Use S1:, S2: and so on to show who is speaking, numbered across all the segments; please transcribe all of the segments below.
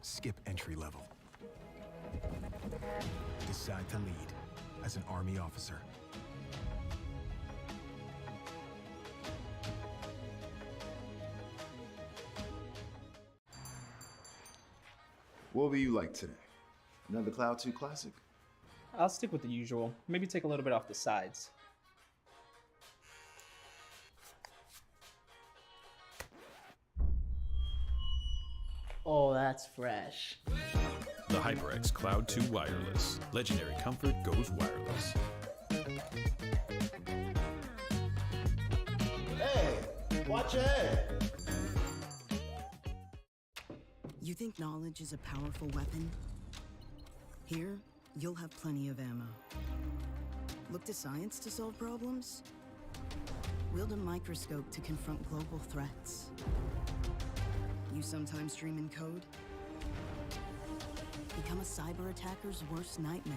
S1: Skip entry level. Decide to lead as an Army officer.
S2: What will you like today? Another Cloud 2 classic?
S3: I'll stick with the usual. Maybe take a little bit off the sides.
S4: Oh, that's fresh.
S5: The HyperX Cloud 2 Wireless. Legendary comfort goes wireless.
S6: Hey, watch your head.
S7: You think knowledge is a powerful weapon? Here, you'll have plenty of ammo. Look to science to solve problems? Wield a microscope to confront global threats. You sometimes dream in code? Become a cyber attacker's worst nightmare.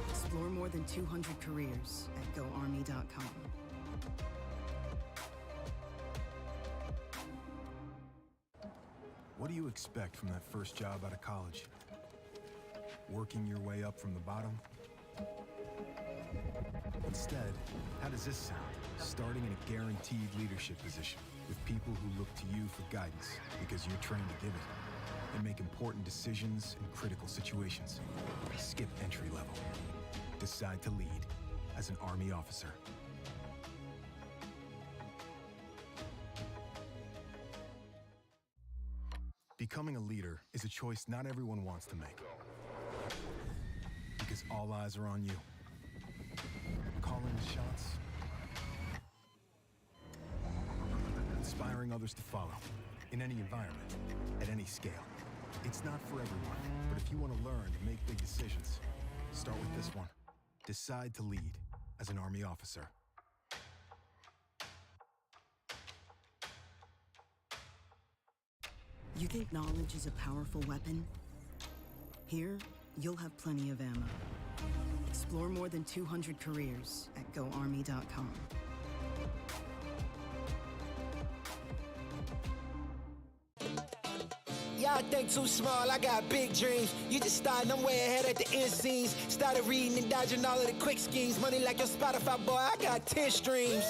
S7: Explore more than 200 careers at GoArmy.com.
S1: What do you expect from that first job out of college? Working your way up from the bottom? Instead, how does this sound? Starting in a guaranteed leadership position with people who look to you for guidance because you're trained to give it and make important decisions in critical situations. Skip entry level. Decide to lead as an Army officer. Becoming a leader is a choice not everyone wants to make. Because all eyes are on you. Calling the shots. Inspiring others to follow. In any environment. At any scale. It's not for everyone. But if you want to learn and make big decisions, start with this one. Decide to lead as an Army officer.
S7: You think knowledge is a powerful weapon? Here, you'll have plenty of ammo. Explore more than 200 careers at GoArmy.com.
S6: Y'all think too small, I got big dreams. You just starting, I'm way ahead at the end scenes. Started reading and dodging all of the quick schemes. Money like your Spotify, boy, I got 10 streams.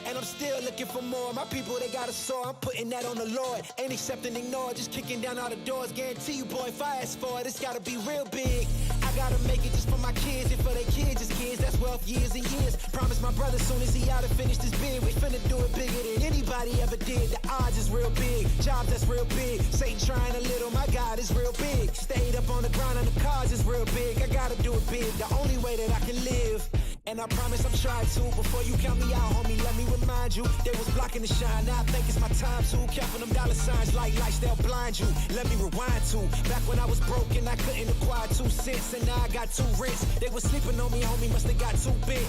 S6: And I'm still looking for more. My people, they got a soar, I'm putting that on the Lord. Ain't accepting, ignore, just kicking down all the doors. Guarantee you, boy, if I ask for it, it's gotta be real big. I gotta make it just for my kids and for their kids, as kids. That's wealth, years and years. Promise my brother soon as he out and finish this bid, we finna do it bigger than anybody ever did. The odds is real big, jobs that's real big. Satan trying a little, my God is real big. Stayed up on the grind on the cars is real big. I gotta do it big, the only way that I can live. And I promise I'm trying to. Before you count me out, homie, let me remind you. They was blocking the shine, now I think it's my time to. Counting them dollar signs like lights, they'll blind you. Let me rewind to back when I was broke and I couldn't acquire 2 cents. And now I got 2 rents. They was sleeping on me, homie, must have got too big.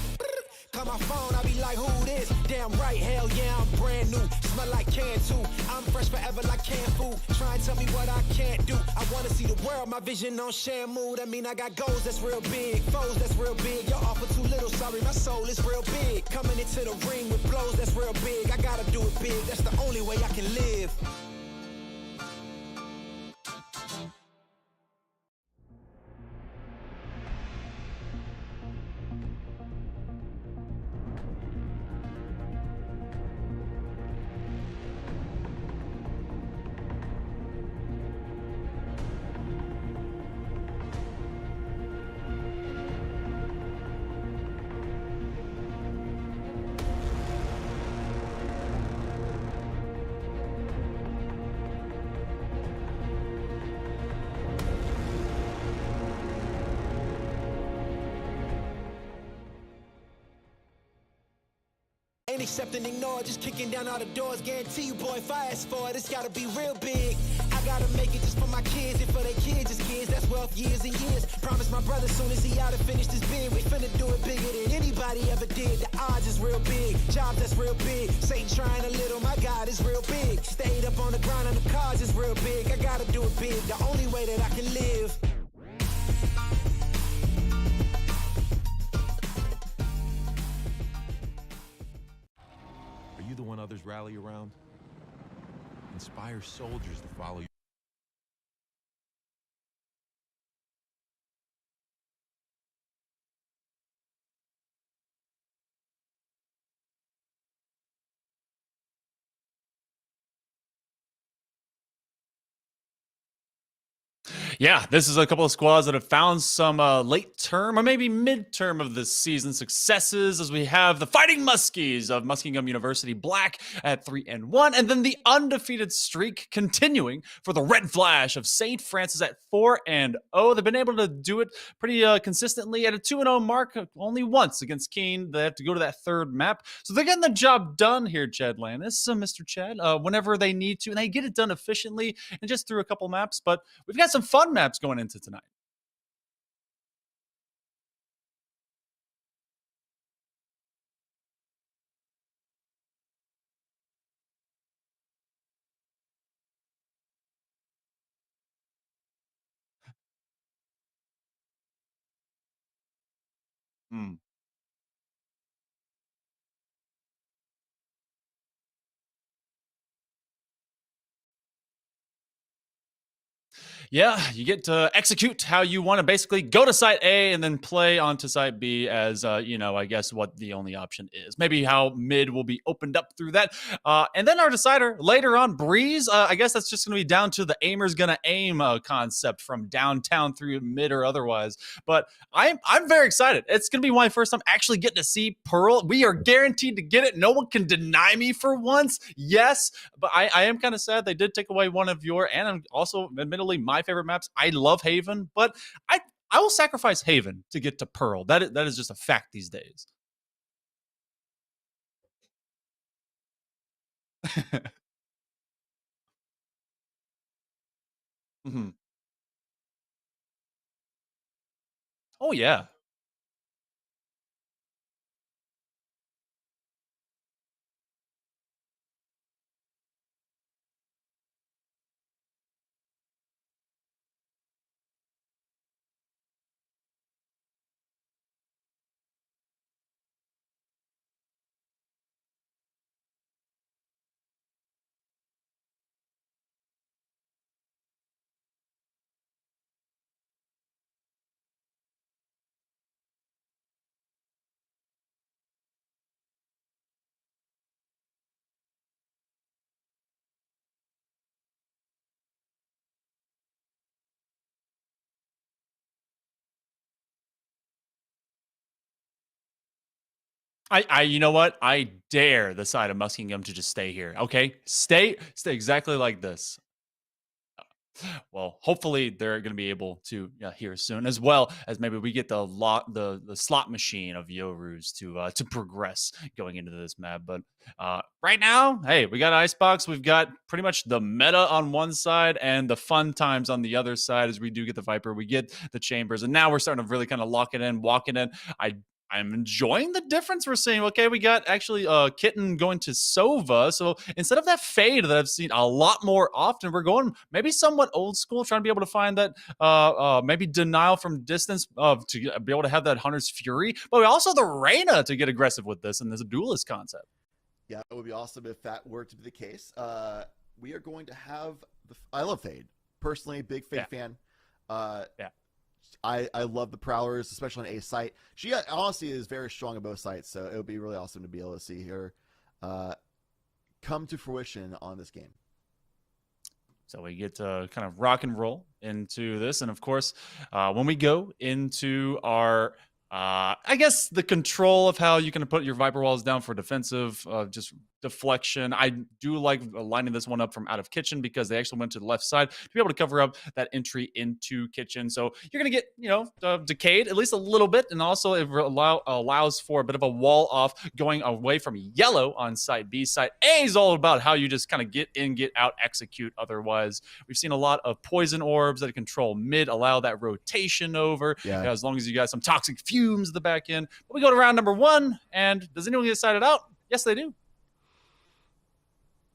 S6: Call my phone, I be like, who this? Damn right, hell yeah, I'm brand new. Smell like can too. I'm fresh forever like canned food. Try and tell me what I can't do. I wanna see the world, my vision on Shamu. That mean I got goals that's real big, foes that's real big. Y'all offer too little, sorry, my soul is real big. Coming into the ring with blows that's real big. I gotta do it big, that's the only way I can live. Ain't accepting, ignore, just kicking down all the doors. Guarantee you, boy, if I ask for it, it's gotta be real big. I gotta make it just for my kids and for their kids, as kids. That's wealth, years and years. Promise my brother soon as he out and finish this bid, we finna do it bigger than anybody ever did. The odds is real big, jobs that's real big. Satan trying a little, my God is real big. Stayed up on the grind on the cars is real big. I gotta do it big, the only way that I can live.
S1: Are
S8: Are you the one others rally around? Inspire soldiers to follow you.
S9: Yeah, this is a couple of squads that have found some late term or maybe mid-term of this season successes, as we have the Fighting Muskies of Muskingum University Black at 3-1, and then the undefeated streak continuing for the Red Flash of St. Francis at 4-0. They've been able to do it pretty consistently at a 2-0 mark only once against Keene. They have to go to that third map, so they're getting the job done here, Chad Landis, Mr. Chad, whenever they need to, and they get it done efficiently and just through a couple maps. But we've got some fun maps going into tonight. Hmm. Yeah, you get to execute how you want to basically go to site A and then play onto site B as, I guess what the only option is. Maybe how mid will be opened up through that. And then our decider later on, Breeze, I guess that's just going to be down to the aimer's going to aim concept from downtown through mid or otherwise. But I'm very excited. It's going to be my first time actually getting to see Pearl. We are guaranteed to get it. No one can deny me for once. Yes, but I am kind of sad they did take away one of your, and also admittedly my favorite maps. I love Haven, but I will sacrifice Haven to get to Pearl. That is just a fact these days. Mm-hmm. Oh yeah. You know what? I dare the side of Muskingum to just stay here. Okay, stay exactly like this. Well, hopefully they're going to be able to here soon, as well as maybe we get the slot machine of Yoru's to progress going into this map. But right now, hey, we got Icebox. We've got pretty much the meta on one side and the fun times on the other side. As we do get the Viper, we get the Chambers, and now we're starting to really kind of lock it in, walk it in. I'm enjoying the difference we're seeing. Okay, we got actually Kitten going to Sova. So instead of that fade that I've seen a lot more often, we're going maybe somewhat old school, trying to be able to find that maybe denial from distance to be able to have that Hunter's Fury. But we also the Reyna to get aggressive with this, and there's a duelist concept.
S10: Yeah, it would be awesome if that were to be the case. We are going to have I love Fade. Personally, big Fade fan.
S9: Yeah.
S10: I love the Prowlers, especially on A site. She honestly is very strong on both sites, so it would be really awesome to be able to see her come to fruition on this game.
S9: So we get to kind of rock and roll into this. And of course, when we go into our, I guess, the control of how you can put your Viper walls down for defensive, just deflection. I do like lining this one up from out of kitchen because they actually went to the left side to be able to cover up that entry into kitchen. So you're going to get, decayed at least a little bit. And also it allows for a bit of a wall off going away from yellow on side B. Side A is all about how you just kind of get in, get out, execute. Otherwise, we've seen a lot of poison orbs that control mid, allow that rotation over.
S10: Yeah.
S9: As long as you got some toxic fumes at the back end. But we go to round number 1, and does anyone get decided out? Yes, they do.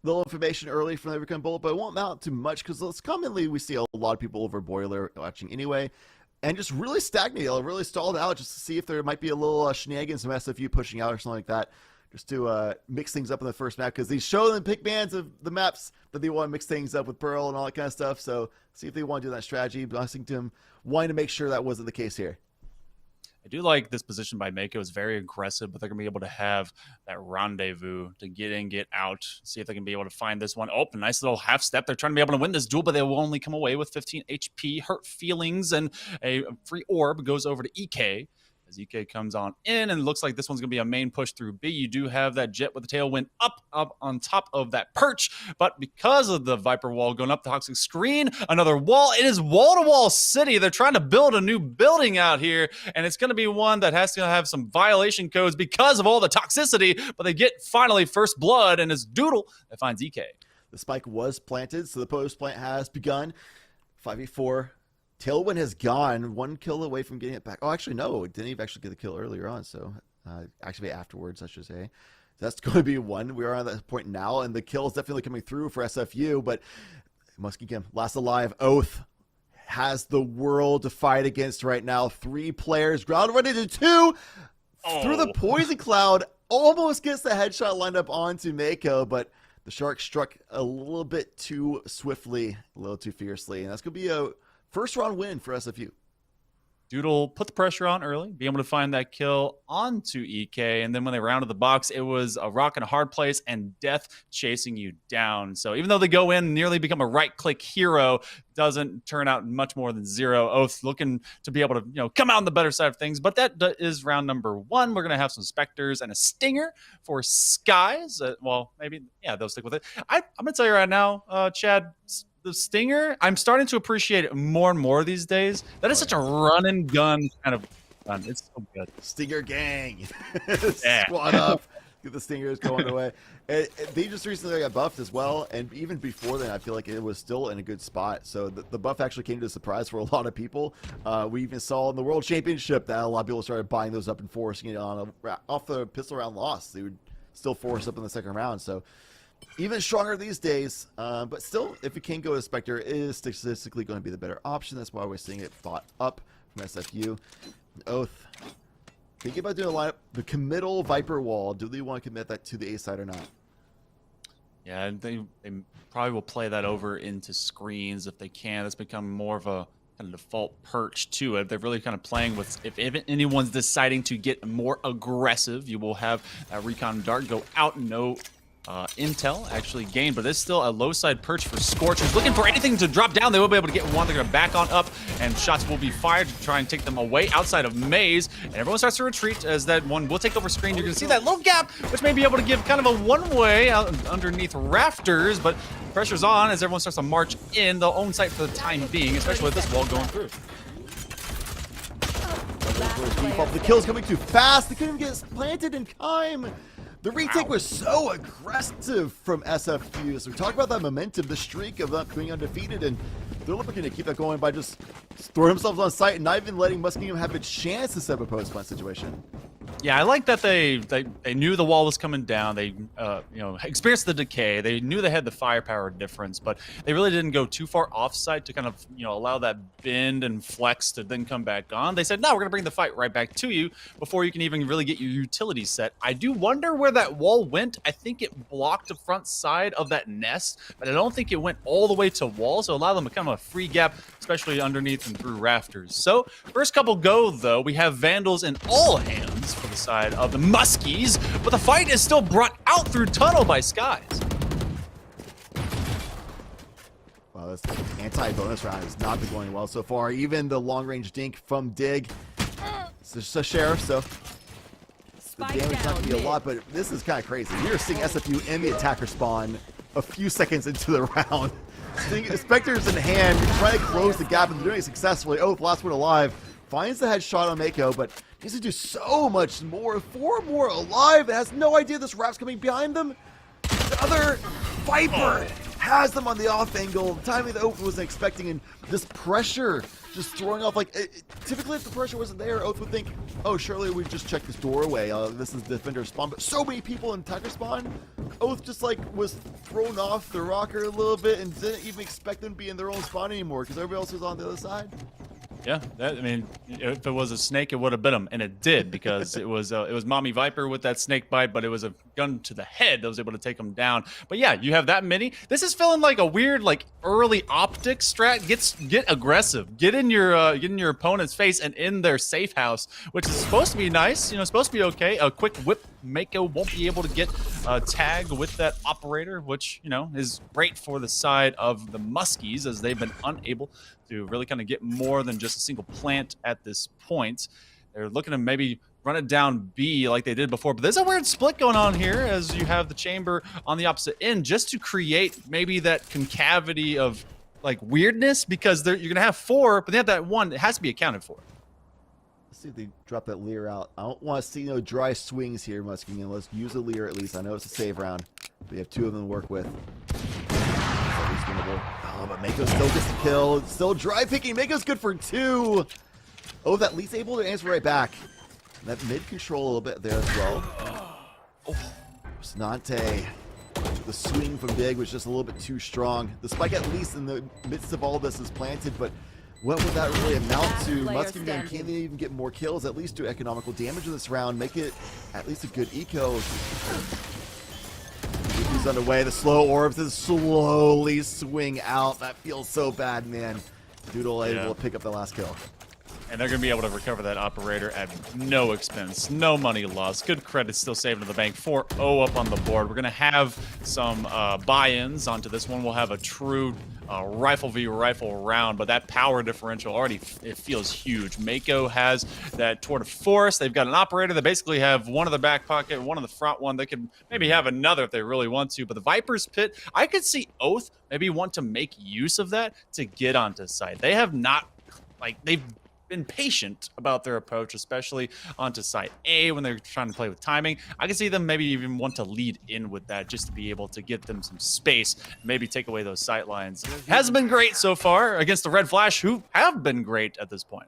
S10: Little information early from the Evercon Bullet, but it won't amount to much because commonly we see a lot of people over Boiler watching anyway, and just really stagnated, really stalled out just to see if there might be a little shenanigans, some SFU pushing out or something like that. just to mix things up in the first map, because they show them pick bans of the maps that they want to mix things up with Pearl and all that kind of stuff. So see if they want to do that strategy. But I think them wanting to make sure that wasn't the case here.
S9: I do like this position by Mako. It's very aggressive, but they're going to be able to have that rendezvous to get in, get out, see if they can be able to find this one. Oh, nice little half step. They're trying to be able to win this duel, but they will only come away with 15 HP, hurt feelings, and a free orb goes over to EK. As EK comes on in, and looks like this one's going to be a main push through B. You do have that jet with the tailwind up on top of that perch, but because of the Viper wall going up, the toxic screen, another wall. It is wall-to-wall city. They're trying to build a new building out here, and it's going to be one that has to have some violation codes because of all the toxicity, but they get finally first blood, and it's Doodle that finds EK.
S10: The spike was planted, so the post plant has begun. 5v4. Tailwind has gone 1 kill away from getting it back. Oh, actually, no. It didn't even actually get the kill earlier on. So, actually afterwards, I should say. That's going to be 1. We are on that point now, and the kill is definitely coming through for SFU. But Muskingum, last alive. Oath has the world to fight against right now. 3 players. Ground ready to 2. Through the poison cloud. Almost gets the headshot lined up onto Mako, but the shark struck a little bit too swiftly, a little too fiercely. And that's going to be a first round win for SFU.
S9: Doodle put the pressure on early, be able to find that kill onto EK, and then when they rounded the box, it was a rock and a hard place and death chasing you down. So even though they go in and nearly become a right-click hero, doesn't turn out much more than 0. Oath looking to be able to come out on the better side of things, but that is round number 1. We're going to have some Spectres and a Stinger for Skies. Well, maybe, yeah, they'll stick with it. I'm going to tell you right now, Chad, the Stinger, I'm starting to appreciate it more and more these days. That is such a run and gun kind of gun. It's so good.
S10: Stinger gang. Squad up. Get the Stingers going away. They just recently got buffed as well. And even before then, I feel like it was still in a good spot. So the buff actually came to a surprise for a lot of people. We even saw in the World Championship that a lot of people started buying those up and forcing it on off the pistol round loss. They would still force up in the second round. So even stronger these days, but still, if it can go to Spectre, it is statistically going to be the better option. That's why we're seeing it thought up from SFU. Oath, thinking about doing a lineup, the committal Viper wall. Do they want to commit that to the A side or not?
S9: Yeah, they probably will play that over into screens if they can. That's become more of a kind of default perch to it. They're really kind of playing with, if anyone's deciding to get more aggressive, you will have that recon dart go out. No intel actually gained, but it's still a low side perch for Scorch, who's looking for anything to drop down. They will be able to get one. They're going to back on up, and shots will be fired to try and take them away outside of Maze, and everyone starts to retreat as that one will take over screen. You're going to see that little gap, which may be able to give kind of a one-way out underneath rafters, but pressure's on as everyone starts to march in. They'll own site for the time being, especially with this wall going through.
S10: The kill's coming too fast. They couldn't even get planted in time. The retake was so aggressive from SFU. So we talked about that momentum, the streak of not being undefeated, and they're looking to keep that going by just throwing themselves on site and not even letting Muskingum have a chance to set up a post-plant situation.
S9: Yeah, I like that they knew the wall was coming down. They experienced the decay. They knew they had the firepower difference, but they really didn't go too far off-site to kind of allow that bend and flex to then come back on. They said, no, we're gonna bring the fight right back to you before you can even really get your utility set. I do wonder where that wall went. I think it blocked the front side of that nest, but I don't think it went all the way to wall, so allow them to come a free gap, especially underneath and through rafters. So first couple go though, we have Vandals in all hands for the side of the Muskies, but the fight is still brought out through tunnel by Skies.
S10: Wow, this anti-bonus round has not been going well so far. Even the long-range dink from Dig. It's just a sheriff, so the damage is not going to be a lot, but this is kind of crazy. You're seeing SFU in the attacker spawn a few seconds into the round. Spectre's in hand, trying to close the gap, and they're doing it successfully. Oh, the last one alive. Finds the headshot on Mako, but needs to do so much more. 4 more alive. It has no idea this rap's coming behind them. The other Viper has them on the off angle. The timing that Oath wasn't expecting, and this pressure just throwing off. Typically, if the pressure wasn't there, Oath would think, oh, surely we'd just check this doorway. This is the defender spawn. But so many people in attacker spawn, Oath just was thrown off the rocker a little bit and didn't even expect them to be in their own spawn anymore because everybody else was on the other side.
S9: Yeah, I mean, if it was a snake, it would have bit him, and it did because it was Mommy Viper with that snake bite, but it was a gun to the head that was able to take him down. But yeah, you have that many. This is feeling like a weird, like early optic strat. Get aggressive, get in your opponent's face and in their safe house, which is supposed to be nice. You know, supposed to be okay. A quick whip. Mako won't be able to get tagged with that operator, which, you know, is great for the side of the Muskies as they've been unable to really kind of get more than just a single plant at this point. They're looking to maybe run it down B like they did before, but there's a weird split going on here as you have the chamber on the opposite end just to create maybe that concavity of like weirdness because you're going to have 4, but they have that 1. It has to be accounted for.
S10: Let's see if they drop that Lear out. I don't want to see no dry swings here, Muskingum. Let's use a Lear at least. I know it's a save round. We have 2 of them to work with. At least winnable. Oh, but Mako still gets the kill. Still dry picking. Mako's good for 2. Oh, that Lee's able to answer right back. That mid control a little bit there as well. Oh, Snante. The swing from Big was just a little bit too strong. The spike, at least in the midst of all this, is planted, but what would that really amount to? Muskingum can't even get more kills, at least do economical damage in this round, make it at least a good eco. He's underway, the slow orbs is slowly swing out. That feels so bad, man. Doodle able to pick up the last kill.
S9: And they're going to be able to recover that operator at no expense, no money lost. Good credit still saving to the bank. 4-0 up on the board. We're going to have some buy-ins onto this one. We'll have a true rifle v rifle round, but that power differential already, it feels huge. Mako has that tour de force. They've got an operator. They basically have one in the back pocket, one in the front one. They could maybe have another if they really want to, but the Viper's Pit, I could see Oath maybe want to make use of that to get onto site. They have not, like, they've been patient about their approach, especially onto site A when they're trying to play with timing. I can see them maybe even want to lead in with that just to be able to give them some space, maybe take away those sight lines. Hasn't been great so far against the Red Flash, who have been great at this point.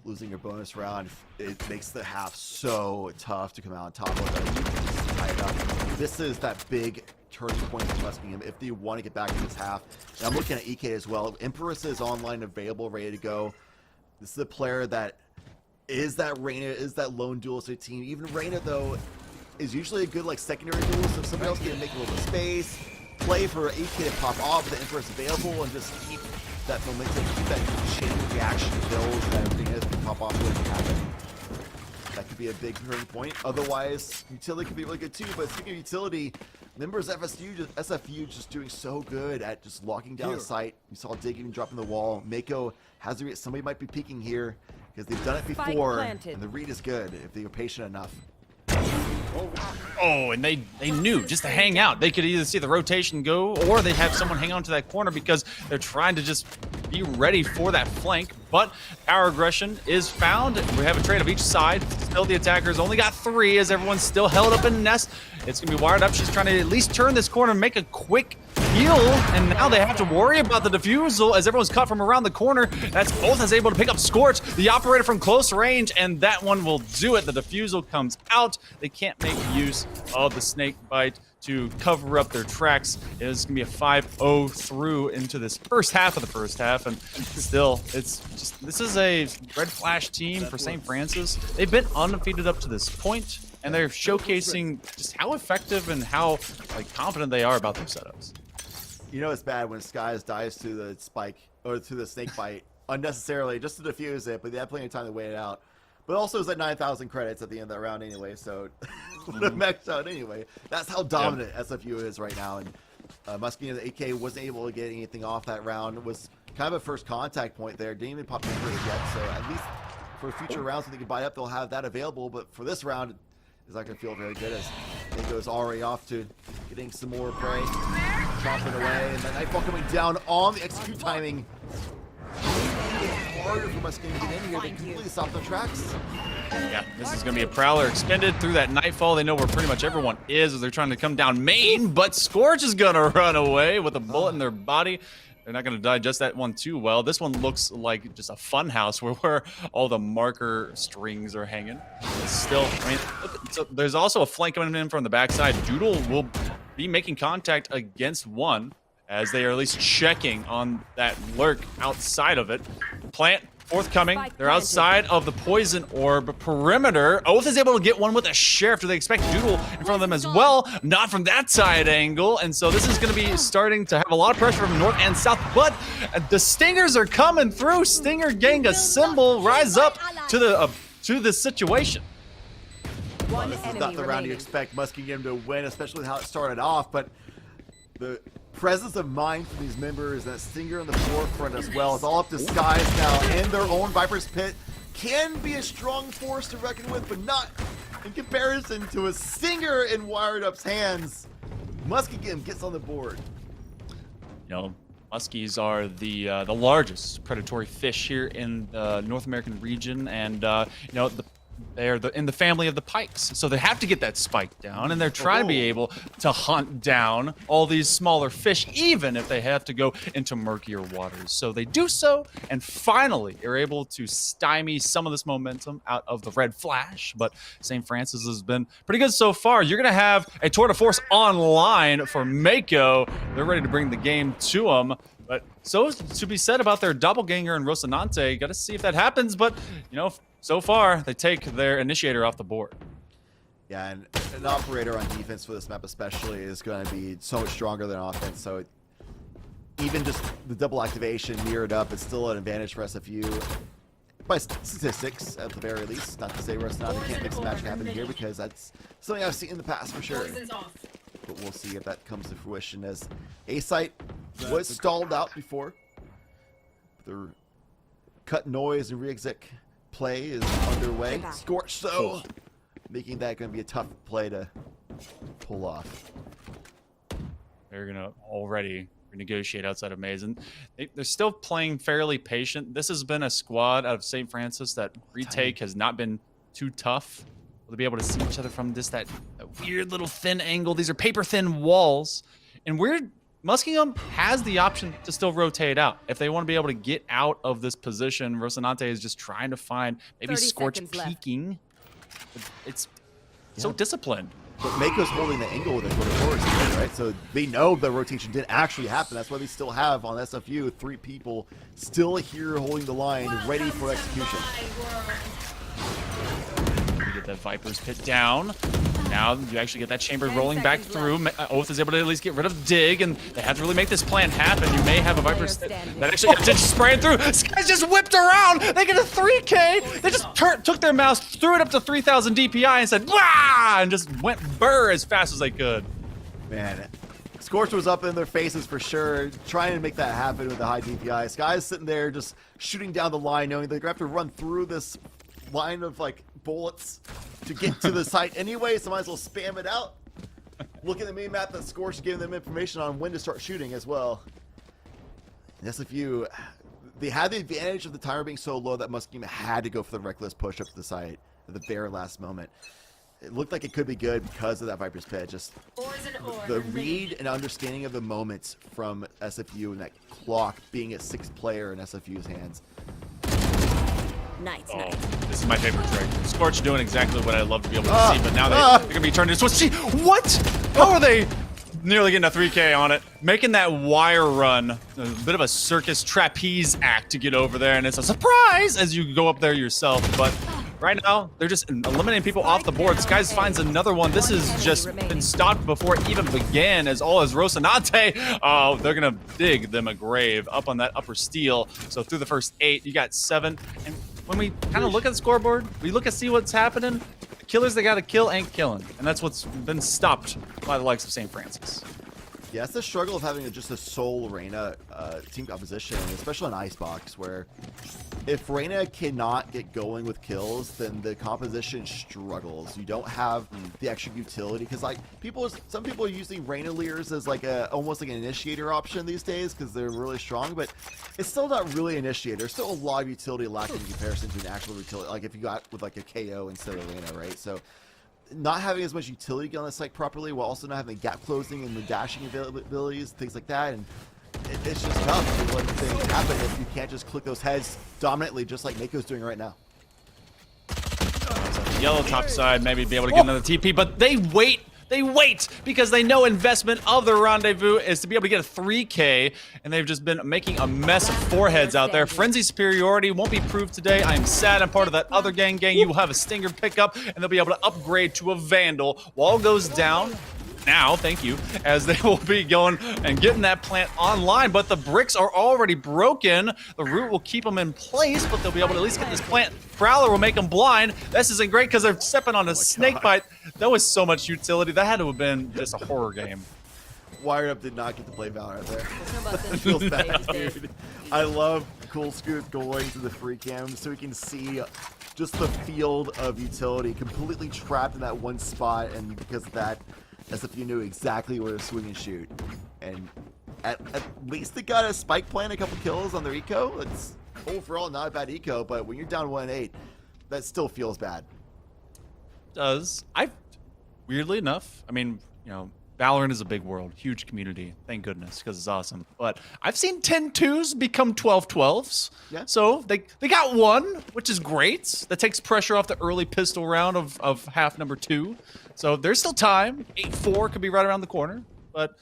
S10: Losing your bonus round, it makes the half so tough to come out on top of it. Tie it up. This is that big turning point for Muskingum if they want to get back in this half. And I'm looking at EK as well. Empress is online, available, ready to go. This is a player that is that Reyna, is that lone duelist team. Even Reyna, though, is usually a good like secondary duelist. If somebody else can make a little bit of space, play for AK to pop off, the Empress available, and just keep that momentum, keep that chain reaction build, and everything else can pop off when it happens. That could be a big turning point. Otherwise, utility could be really good too. But speaking of utility, members SFU just doing so good at just locking down the site. We saw Dig even dropping the wall. Mako has to read, somebody might be peeking here because they've done it before, and the read is good if they were patient enough.
S9: Oh, and they knew just to hang out. They could either see the rotation go or they'd have someone hang on to that corner because they're trying to just be ready for that flank. But power aggression is found. We have a trade of each side. Still the attackers only got 3 as everyone's still held up in nest. It's going to be wired up. She's trying to at least turn this corner and make a quick heal, and now they have to worry about the defusal as everyone's cut from around the corner. That's Oath is able to pick up Scorch, the operator from close range, and that one will do it. The defusal comes out. They can't make use of the snake bite to cover up their tracks. It's gonna be a 5-0 through into this first half of the first half, and still, it's just, this is a Red Flash team for St. Francis. They've been undefeated up to this point, and they're showcasing just how effective and how like confident they are about their setups.
S10: You know it's bad when Skies dies to the spike or to the snake bite unnecessarily just to defuse it, but they had plenty of time to wait it out. But also it's like 9,000 credits at the end of that round anyway, so maxed out anyway. That's how dominant SFU is right now. And Muskingum, the AK wasn't able to get anything off that round. It was kind of a first contact point there. Didn't even pop in for it yet, so at least for future rounds when they can buy up, they'll have that available. But for this round, it's not going to feel very good as it goes already off to getting some more prey, chomping away, and that Nightfall coming down on the execute timing. It's harder for Muskingum to get in here. They completely stop their tracks.
S9: Yeah, this is going to be a Prowler extended through that Nightfall. They know where pretty much everyone is as they're trying to come down main, but Scorch is going to run away with a bullet in their body. They're not going to digest that one too well. This one looks like just a fun house where all the marker strings are hanging. It's still, I mean, so there's also a flank coming in from the backside. Doodle will be making contact against one as they are at least checking on that lurk outside of it. Plant forthcoming. They're outside of the poison orb perimeter. Oath is able to get one with a sheriff. Do they expect Doodle in front of them as well? Not from that side angle. And so this is going to be starting to have a lot of pressure from north and south. But the Stingers are coming through. Stinger gang assemble, rise up to the situation.
S10: Well, this is not the round you expect Muskingum to win, especially with how it started off. But the presence of mind from these members, that Stinger on the forefront as well, it's all up to Skies now, and their own Viper's Pit can be a strong force to reckon with, but not in comparison to a Stinger in Wired Up's hands. Muskingum gets on the board.
S9: You know, muskies are the largest predatory fish here in the North American region, and you know, they're in the family of the pikes, so they have to get that spike down, and they're trying to be able to hunt down all these smaller fish, even if they have to go into murkier waters. So they do so, and finally are able to stymie some of this momentum out of the red flash. But St. Francis has been pretty good so far. You're going to have a tour de force online for Mako. They're ready to bring the game to them. But so to be said about their doppelganger and Rocinante. Got to see if that happens, but you know, so far they take their initiator off the board.
S10: Yeah, and an operator on defense for this map especially is going to be so much stronger than offense. So even just the double activation mirrored up, it's still an advantage for SFU by statistics at the very least. Not to say Rocinante can't make some magic happen here, because that's something I've seen in the past for sure. But we'll see if that comes to fruition, as A-Site was stalled out before. The cut noise and re-exec play is underway. Scorch, so making that going to be a tough play to pull off.
S9: They're going to already renegotiate outside of Maze, and they're still playing fairly patient. This has been a squad out of St. Francis that retake has not been too tough. They'll be able to see each other from just that weird little thin angle. These are paper thin walls, and Muskingum has the option to still rotate out if they want to be able to get out of this position. Rocinante is just trying to find maybe Scorch peeking. It's so disciplined.
S10: But Mako's holding the angle with it for the force, right? So they know the rotation didn't actually happen. That's why they still have on SFU 3 people still here holding the line, ready for execution.
S9: Get that Viper's Pit down. Now you actually get that chamber rolling back through. Oath is able to at least get rid of Dig, and they have to really make this plan happen. You may have a Viper's Pit that actually just spraying through. This guy's just whipped around. They get a 3K. They just took their mouse, threw it up to 3,000 DPI, and said, "Blah!" and just went burr as fast as they could.
S10: Man, Scorch was up in their faces for sure, trying to make that happen with the high DPI. Sky's sitting there just shooting down the line, knowing they're going to have to run through this line of like bullets to get to the site anyway, so might as well spam it out. Look at the main map that Scorch is giving them information on when to start shooting as well. SFU, they had the advantage of the timer being so low that Muskingum had to go for the reckless push up to the site at the very last moment. It looked like it could be good because of that Viper's Pit. Just the read and understanding of the moments from SFU and that clock being a 6th player in SFU's hands.
S11: Nice.
S9: This is my favorite trick. Scorch doing exactly what I love to be able to see, but now they're going to be turned into switch. What? How are they nearly getting a 3K on it? Making that wire run, a bit of a circus trapeze act to get over there, and it's a surprise as you go up there yourself. But right now, they're just eliminating people off the board. Skies finds another one. This has just been stopped before it even began, as all as Rocinante. Oh, they're going to dig them a grave up on that upper steel. So through the first 8, you got 7. And when we kind of look at the scoreboard, we look and see what's happening. The killers they got to kill ain't killing. And that's what's been stopped by the likes of St. Francis.
S10: Yeah, it's the struggle of having just a sole Reyna team composition, especially on Icebox, where if Reyna cannot get going with kills, then the composition struggles. You don't have the extra utility, because like some people are using Reyna Leers as like almost like an initiator option these days because they're really strong, but it's still not really initiator. There's still a lot of utility lacking in comparison to an actual utility, like if you got with like a KO instead of Reyna, right? So not having as much utility on the site properly, while also not having gap closing and the dashing abilities, things like that, and it's just tough to let things happen if you can't just click those heads dominantly, just like Mako's doing right now.
S9: Yellow top side, maybe be able to get another TP, but they wait They wait because they know investment of the rendezvous is to be able to get a 3K, and they've just been making a mess of foreheads out there. Frenzy superiority won't be proved today. I am sad I'm part of that other gang. You will have a Stinger pickup, and they'll be able to upgrade to a Vandal. Wall goes down. Now, thank you, as they will be going and getting that plant online, but the bricks are already broken. The root will keep them in place, but they'll be able to at least get this plant. Prowler will make them blind. This isn't great because they're stepping on a snake bite. That was so much utility. That had to have been just a horror game.
S10: Wired Up did not get to play VAL right there. It feels bad, dude. I love Cool Scoot going to the free cam so we can see just the field of utility completely trapped in that one spot, and because of that, as if you knew exactly where to swing and shoot. And at least they got a spike plant, a couple kills on their eco. It's overall not a bad eco, but when you're down 1-8, that still feels bad.
S9: Weirdly enough, I mean, you know, Valorant is a big world, huge community, thank goodness, because it's awesome. But I've seen 10-2s become 12-12s. Yeah. So they got one, which is great. That takes pressure off the early pistol round of half number 2. So there's still time. 8-4 could be right around the corner. But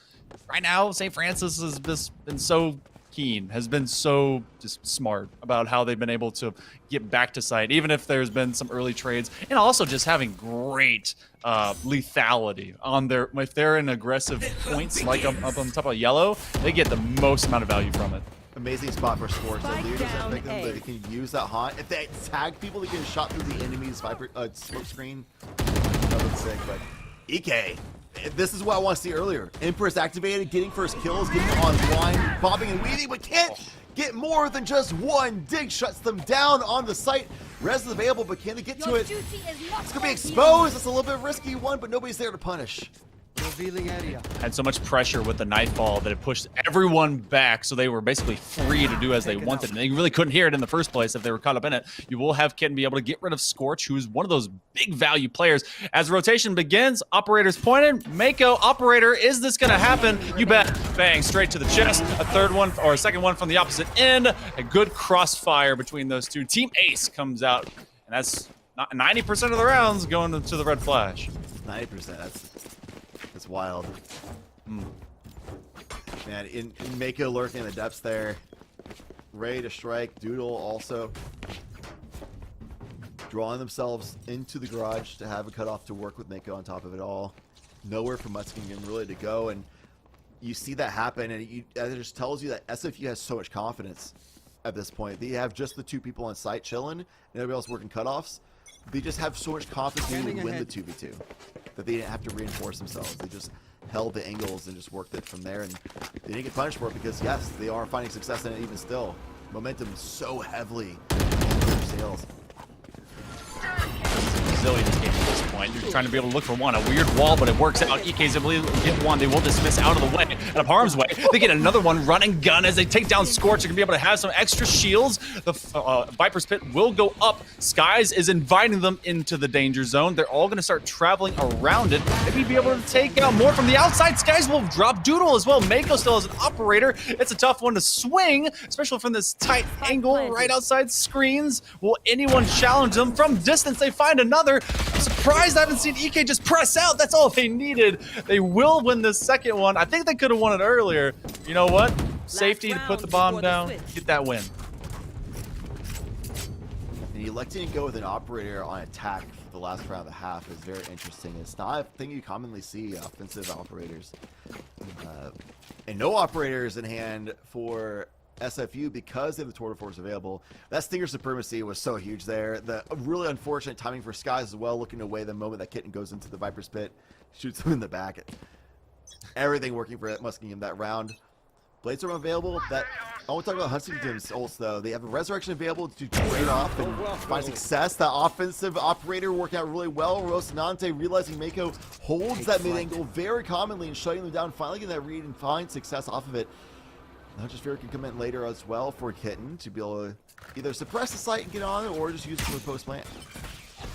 S9: right now, St. Francis has just been so keen, has been so just smart about how they've been able to get back to site, even if there's been some early trades, and also just having great lethality on their, if they're in aggressive points like up on top of yellow, they get the most amount of value from it.
S10: Amazing spot for Sports. The leader doesn't make them, but they can use that haunt. If they tag people, they get shot through the enemy's smoke screen. That looks sick, but EK. This is what I want to see earlier. Empress activated, getting first kills, getting online, bobbing and weaving, but can't get more than just one. Dig shuts them down on the site. Res is available, but can they get to it? It's gonna be exposed. It's a little bit risky one, but nobody's there to punish.
S12: Revealing area.
S9: Had so much pressure with the nightfall that it pushed everyone back, so they were basically free to do as they wanted, and they really couldn't hear it in the first place if they were caught up in it. You will have Kitten be able to get rid of Scorch, who is one of those big value players. As the rotation begins, operators pointed. Mako, operator, is this gonna happen? You bet. Bang, straight to the chest. A third one, or a second one from the opposite end. A good crossfire between those two. Team Ace comes out, and that's not 90% of the rounds going to the red flash.
S10: 90%, that's wild. Man, in Mako lurking in the depths there. Ready to strike. Doodle also drawing themselves into the garage to have a cutoff to work with Mako on top of it all. Nowhere for Muskingum really to go, and you see that happen, and it just tells you that SFU has so much confidence at this point. They have just the two people on site chilling, and everybody else working cutoffs. They just have so much confidence they would win the 2v2 that they didn't have to reinforce themselves. They just held the angles and just worked it from there, and they didn't get punished for it because, yes, they are finding success in it even still. Momentum so heavily in their sails.
S9: Resilient game at this point. You're trying to be able to look for one. A weird wall, but it works out. EK's able to get one. They will dismiss out of the way, out of harm's way. They get another one, run and gun as they take down Scorch. They're going to be able to have some extra shields. The Viper's Pit will go up. Skies is inviting them into the danger zone. They're all going to start traveling around it. Maybe be able to take out more from the outside. Skies will drop Doodle as well. Mako still has an operator. It's a tough one to swing, especially from this tight angle right outside screens. Will anyone challenge them? From distance, they find another. I'm surprised I haven't seen EK just press out. That's all they needed. They will win this second one. I think they could have won it earlier. You know what? Safety to put the bomb down, get that win.
S10: And electing to go with an operator on attack for the last round of the half is very interesting. It's not a thing you commonly see, offensive operators. And no operators in hand for SFU because they have the Tour de Force available. That Stinger supremacy was so huge there. The really unfortunate timing for Skies as well, looking away the moment that Kitten goes into the Viper's Pit, shoots him in the back. Everything working for Muskingum that round. Blades are available. I want to talk about Huntington's ults though. They have a Resurrection available to trade off and find success. That offensive operator working out really well. Rocinante realizing Mako holds that mid angle very commonly and shutting them down, finally getting that read and find success off of it. Not just Fear can come in later as well for Kitten to be able to either suppress the site and get on it or just use it for the post plant.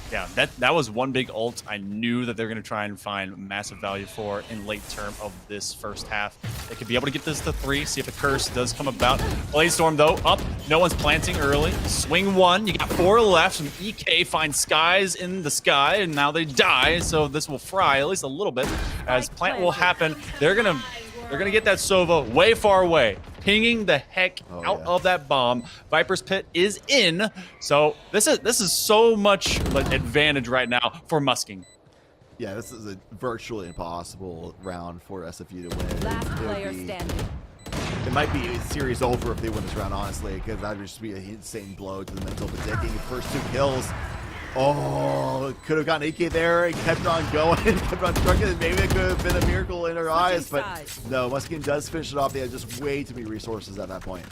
S9: Yeah, that was one big ult I knew that they're going to try and find massive value for in late term of this first half. They could be able to get this to 3, see if the curse does come about. Blaze Storm, though, up. No one's planting early. Swing 1. You got 4 left. Some EK find skies in the sky, and now they die, so this will fry at least a little bit. As plant will happen, they're gonna get that Sova way far away, pinging the heck out of that bomb. Viper's Pit is in, so this is so much like advantage right now for Musking.
S10: Yeah, this is a virtually impossible round for SFU to win.
S11: Last player standing.
S10: It might be a series over if they win this round, honestly, because that would just be an insane blow to the mental. But taking the first 2 kills, oh, could have gotten AK there and kept on going, kept on trucking, and maybe it could have been a miracle in her eyes. But no, Muskingum does finish it off. They had just way too many resources at that point.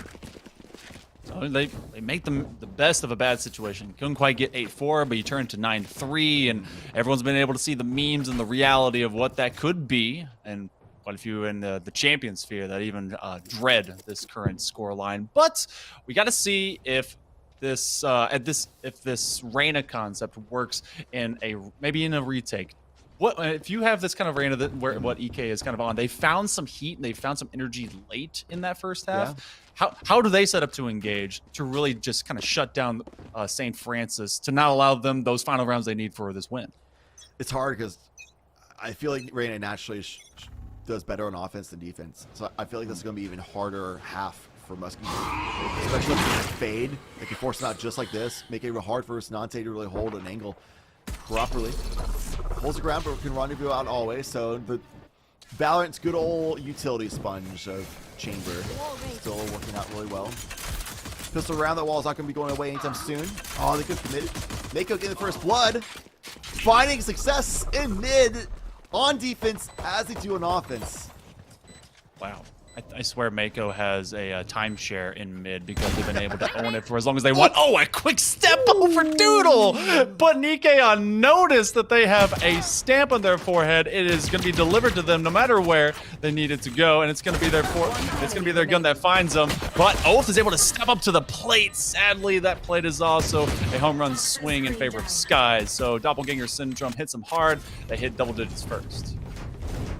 S9: So they make them the best of a bad situation. Couldn't quite get 8-4, but you turn to 9-3, and everyone's been able to see the memes and the reality of what that could be. And quite a few in the champion sphere that even dread this current score line. But we got to see if this Reyna concept works in maybe in a retake. What if you have this kind of Reyna what EK is kind of on? They found some heat and they found some energy late in that first half. Yeah. How do they set up to engage to really just kind of shut down St. Francis to not allow them those final rounds they need for this win?
S10: It's hard because I feel like Reyna naturally does better on offense than defense. So I feel like this is going to be even harder half for Muskingum, especially if they fade. They can force it out just like this, make it hard for Nante to really hold an angle properly. Holds the ground, but can rendezvous out always. So the Valorant's good old utility sponge of Chamber still working out really well. Pistol around that wall is not going to be going away anytime soon. Oh, they could commit it. Mako getting the first blood, finding success in mid on defense as they do on offense.
S9: Wow. I swear Mako has a timeshare in mid because they've been able to own it for as long as they want. Oh, a quick step over Doodle! But Nikke on notice that they have a stamp on their forehead. It is going to be delivered to them no matter where they need it to go, and it's going to be their gun that finds them. But Oath is able to step up to the plate. Sadly, that plate is also a home run swing in favor of Skies. So Doppelganger Syndrome hits them hard. They hit double digits first.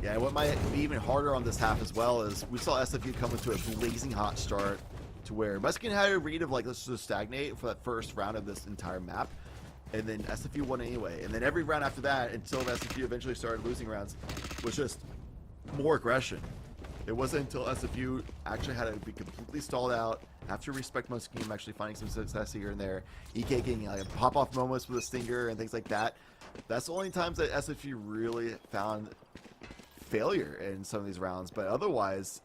S10: Yeah, what might be even harder on this half as well is we saw SFU come into a blazing hot start to where Muskingum had a read of like, let's just stagnate for that first round of this entire map. And then SFU won anyway. And then every round after that, until SFU eventually started losing rounds, was just more aggression. It wasn't until SFU actually had to be completely stalled out, have to respect Muskingum actually finding some success here and there, EK getting like pop-off moments with a stinger and things like that. That's the only times that SFU really found failure in some of these rounds, but otherwise,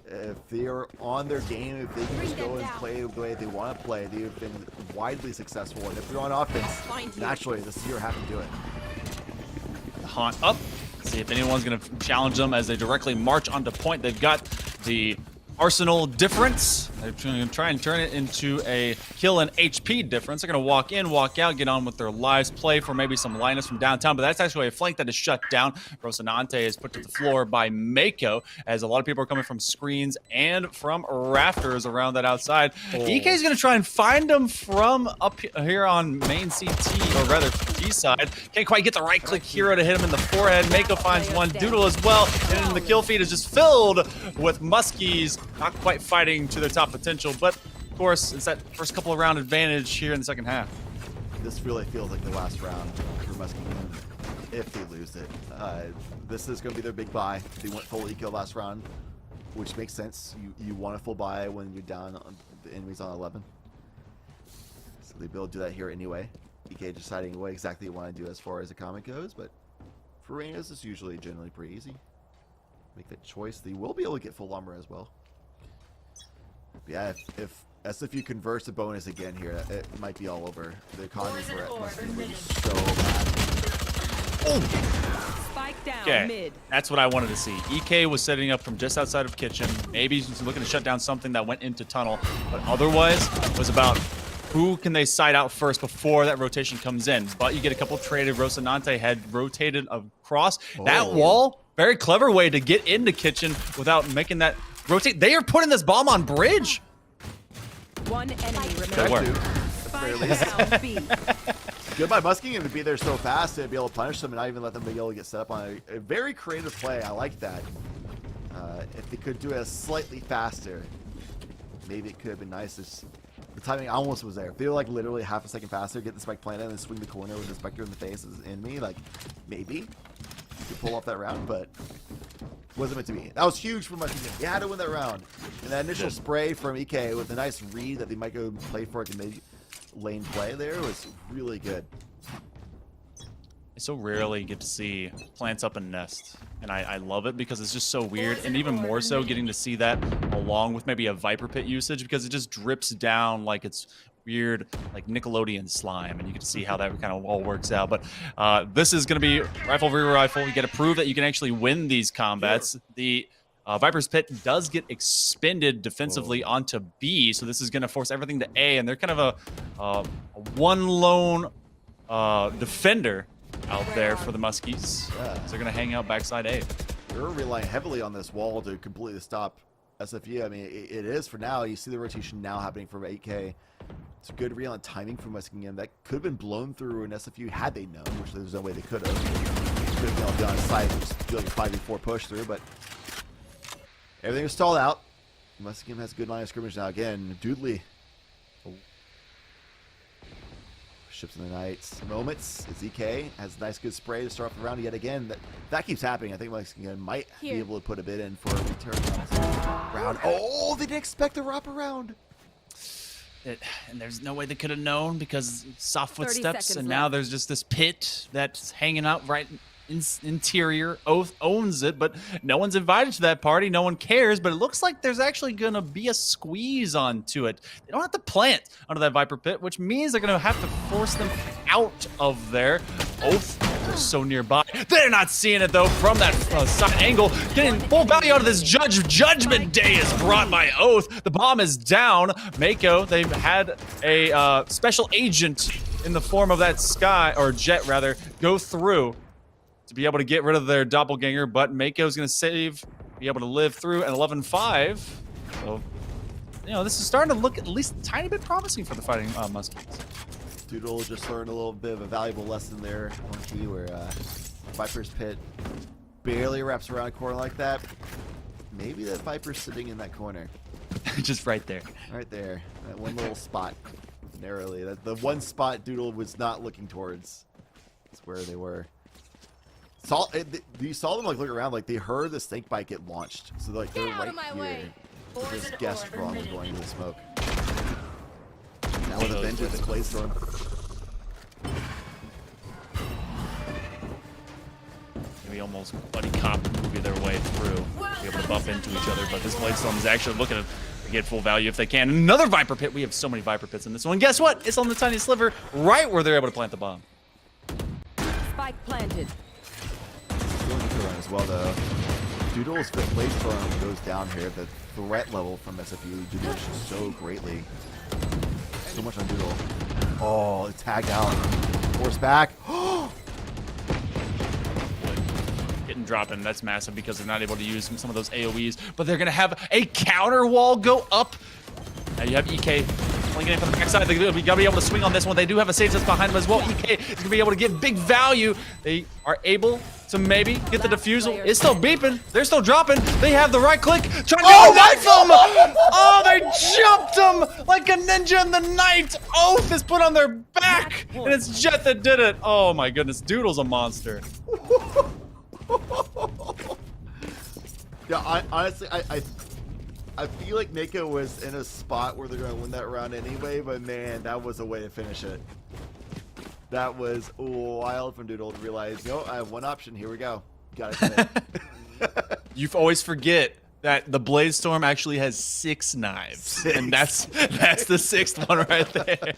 S10: if they are on their game, if they can just go and play the way they want to play, they've been widely successful. And if they're on offense, naturally, this is your have to do it.
S9: Haunt up. See if anyone's going to challenge them as they directly march onto point. They've got the Arsenal difference. They're going to try and turn it into a kill and HP difference. They're going to walk in, walk out, get on with their lives, play for maybe some Linus from downtown, but that's actually a flank that is shut down. Rocinante is put to the floor by Mako, as a lot of people are coming from screens and from rafters around that outside. EK is going to try and find them from up here on main CT, or rather T side. Can't quite get the right click hero to hit him in the forehead. Mako finds one, Doodle as well, and then the kill feed is just filled with Muskies. Not quite fighting to their top potential, but of course, it's that first couple of round advantage here in the second half.
S10: This really feels like the last round for Muskingum if they lose it. This is going to be their big buy. They went full eco last round, which makes sense. You want a full buy when you're down on the enemies on 11. So they'll be able to do that here anyway. EK deciding what exactly you want to do as far as the comment goes, but for Reyna's, it's usually generally pretty easy. Make that choice. They will be able to get full armor as well. Yeah, if SFU converts the bonus again here, it might be all over. The economy for it must be so bad.
S9: Oh!
S11: Spike down
S9: Okay, that's what I wanted to see. EK was setting up from just outside of kitchen. Maybe he's looking to shut down something that went into tunnel, but otherwise it was about who can they side out first before that rotation comes in. But you get a couple traded. Rocinante had rotated across that wall. Very clever way to get into kitchen without making that rotate. They are putting this bomb on bridge.
S11: One enemy
S9: Good work.
S11: remaining. Spike down B.
S10: good by Muskingum to be there so fast to be able to punish them and not even let them be able to get set up on a very creative play. I like that. If they could do it slightly faster, maybe it could have been nice. The timing almost was there. If they were like literally half a second faster, get the spike planted, and then swing the corner with the Spectre in the face as an enemy, like maybe you could pull off that round, but wasn't meant to be. That was huge for Muskingum. You had to win that round. And that initial spray from EK with a nice read that they might go play for a mid-lane play there was really good.
S9: I so rarely get to see plants up and nest, and I love it because it's just so weird, and even more so getting to see that along with maybe a Viper Pit usage because it just drips down like it's weird, like Nickelodeon slime, and you get to see how that kind of all works out. But this is going to be rifle v rifle. You got to prove that you can actually win these combats. The Viper's Pit does get expended defensively onto B, so this is going to force everything to A, and they're kind of a one lone defender out there for the Muskies.
S10: Yeah.
S9: So they're going to hang out backside A.
S10: They're relying heavily on this wall to completely stop SFU. I mean, it is for now. You see the rotation now happening from 8K. It's a good real on timing from Muskingum. That could have been blown through an SFU had they known, which there's no way they could have. Could have been on side and just do like a 5v4 push through, but everything was stalled out. Muskingum has a good line of scrimmage now. Again, Doodley. Ships in the night moments. It's EK has a nice good spray to start off the round yet again. That keeps happening. I think Muskingum might be able to put a bit in for a return round. Oh, they didn't expect the wraparound.
S9: And there's no way they could have known because soft
S11: 30
S9: footsteps,
S11: seconds
S9: and now there's just this pit that's hanging out right interior. Oath owns it, but no one's invited to that party. No one cares, but it looks like there's actually going to be a squeeze onto it. They don't have to plant under that Viper Pit, which means they're going to have to force them out of there. Oath is so nearby. They're not seeing it, though, from that side angle. Getting full value out of this Judgment Day is brought by Oath. The bomb is down. Mako, they've had a special agent in the form of that Sky, or Jet, rather, go through to be able to get rid of their doppelganger, but Mako's going to save, be able to live through an 11-5. So, you know, this is starting to look at least a tiny bit promising for the Fighting Muskies.
S10: Doodle just learned a little bit of a valuable lesson there on key where Viper's Pit barely wraps around a corner like that. Maybe that Viper's sitting in that corner.
S9: Just right there. Right
S10: there. That one little spot. Narrowly. The one spot Doodle was not looking towards. That's where they were. You saw them like look around, like they heard the snake bite get launched, so like they're right here. They just guessed wrong and going into the smoke. Now with a vengeance Blaze-Storm.
S9: Maybe almost buddy cop movie their way through, be able to bump into each other, but this Blaze-Storm is actually looking to get full value if they can. Another Viper Pit. We have so many Viper Pits in this one. Guess what? It's on the tiny sliver right where they're able to plant the bomb.
S11: Spike planted.
S10: As well, though. Doodle's Blaze-Storm goes down here. The threat level from SFU diminishes so greatly. So much on Doodle. Oh, it's tagged out. Force back.
S9: Getting dropping. That's massive because they're not able to use some of those AoEs, but they're going to have a counter wall go up. Now you have EK flinging in from the backside. They're going to be able to swing on this one. They do have a save that's behind them as well. EK is going to be able to get big value. They are able to maybe get the defusal. It's still beeping. They're still dropping. They have the right click. Trying to knife them. Oh, they jumped him like a ninja in the night. Oath is put on their back, and it's Jet that did it. Oh my goodness, Doodle's a monster.
S10: Yeah, honestly, I feel like Mako was in a spot where they're going to win that round anyway, but man, that was a way to finish it. That was wild from Doodle to realize, yo, I have one option. Here we go. Got it.
S9: You always forget that the Blaze-Storm actually has 6 knives. And that's the 6th one right there.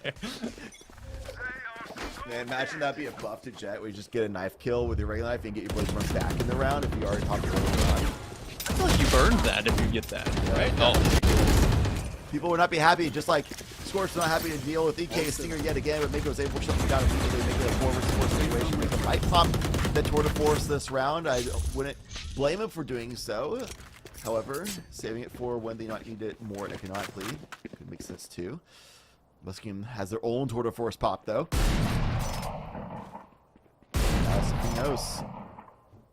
S10: Man, imagine that being a buff to Jet where you just get a knife kill with your regular knife and get your Blaze-Storm back in the round if you already popped your other knife.
S9: I feel like you've earned that if you get that, right? Oh.
S10: People would not be happy, just like Scorch not happy to deal with EK Stinger yet again, but Mako was able to shut them down immediately, make it a 4-versus-4 situation. Mako might pop the tour de force this round. I wouldn't blame him for doing so. However, saving it for when they not need it more economically could make sense too. Muskingum has their own tour de force pop though. knows.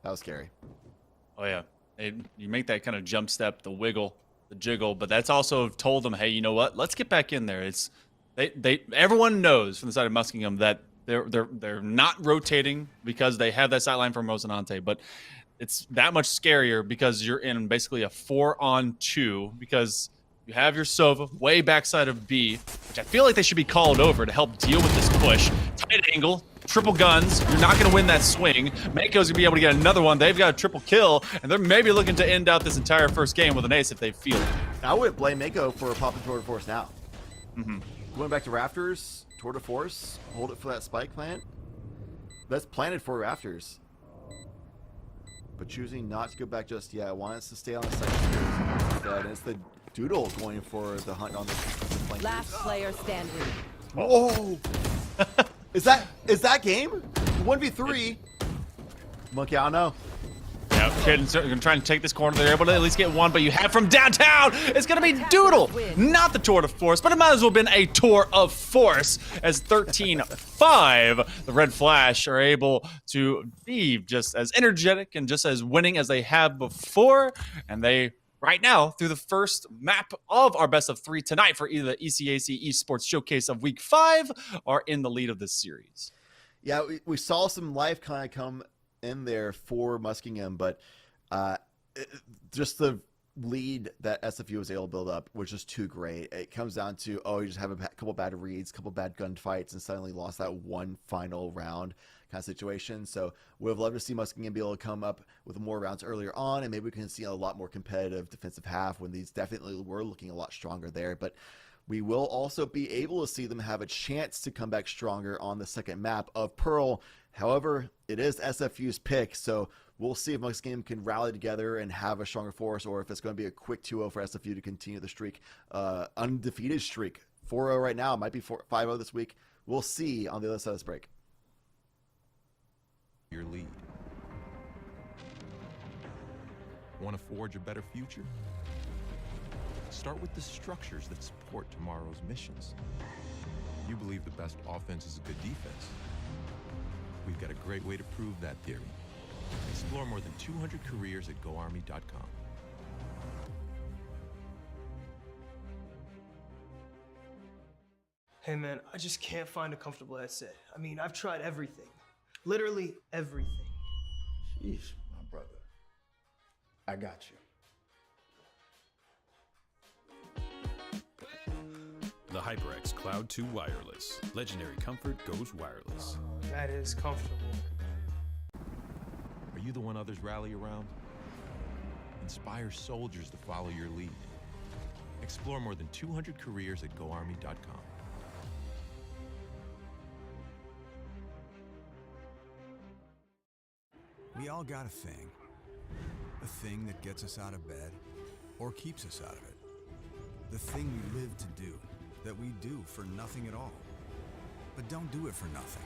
S10: That was scary.
S9: Oh yeah, you make that kind of jump step, the wiggle, the jiggle, but that's also told them, hey, you know what? Let's get back in there. It's everyone knows from the side of Muskingum that they're not rotating because they have that sight line from Rosinante, but it's that much scarier because you're in basically a 4-on-2 because you have your Sova way backside of B, which I feel like they should be called over to help deal with this push. Tight angle, triple guns. You're not going to win that swing. Mako's going to be able to get another one. They've got a triple kill, and they're maybe looking to end out this entire first game with an ace if they feel it.
S10: I wouldn't blame Mako for popping Tour de Force now.
S9: Mm-hmm.
S10: Going back to Rafters, Tour de Force, hold it for that spike plant. That's planted for Rafters. But choosing not to go back just yet. Wants to stay on the second instead. It's the Doodle going for the hunt on the flank.
S11: Last player standing.
S10: Whoa! Is that game? 1v3? Monkey, I don't know.
S9: Yeah, Kids are trying to take this corner. They're able to at least get one, but you have from downtown. It's going to be Doodle, not the Tour de Force, but it might as well have been a Tour of Force as 13-5. The Red Flash are able to be just as energetic and just as winning as they have before. And they, right now, through the first map of our best of 3 tonight for either the ECAC Esports Showcase of Week 5, are in the lead of this series.
S10: Yeah, we saw some life kind of come in there for Muskingum, but just the lead that SFU was able to build up was just too great. It comes down to, you just have a couple bad reads, a couple bad gunfights, and suddenly lost that one final round kind of situation. So we would love to see Muskingum be able to come up with more rounds earlier on, and maybe we can see a lot more competitive defensive half when these definitely were looking a lot stronger there. But we will also be able to see them have a chance to come back stronger on the second map of Pearl. However, it is SFU's pick, so we'll see if Muskingum can rally together and have a stronger force, or if it's going to be a quick 2-0 for SFU to continue the streak, undefeated streak. 4-0 right now, might be 5-0 this week. We'll see on the other side of this break.
S8: Your lead. Want to forge a better future? Start with the structures that support tomorrow's missions. You believe the best offense is a good defense. We've got a great way to prove that theory. Explore more than 200 careers at GoArmy.com.
S12: Hey man, I just can't find a comfortable headset. I mean, I've tried everything. Literally everything.
S13: Sheesh, my brother. I got you.
S5: The HyperX Cloud 2 Wireless. Legendary comfort goes wireless.
S12: That is comfortable.
S8: Are you the one others rally around? Inspire soldiers to follow your lead. Explore more than 200 careers at GoArmy.com.
S1: We all got a thing that gets us out of bed or keeps us out of it. The thing we live to do, that we do for nothing at all. But don't do it for nothing.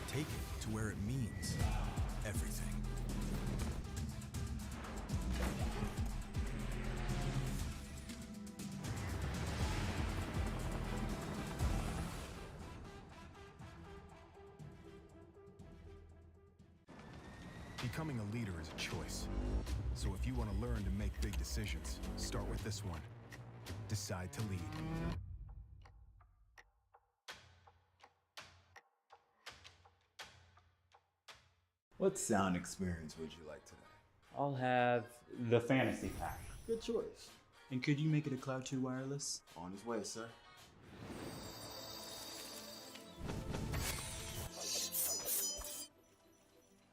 S1: Take it to where it means everything. Becoming a leader is a choice. So if you want to learn to make big decisions, start with this one. Decide to lead.
S13: What sound experience would you like today?
S3: I'll have the fantasy pack.
S13: Good choice.
S12: And could you make it a Cloud 2 wireless?
S2: On his way, sir.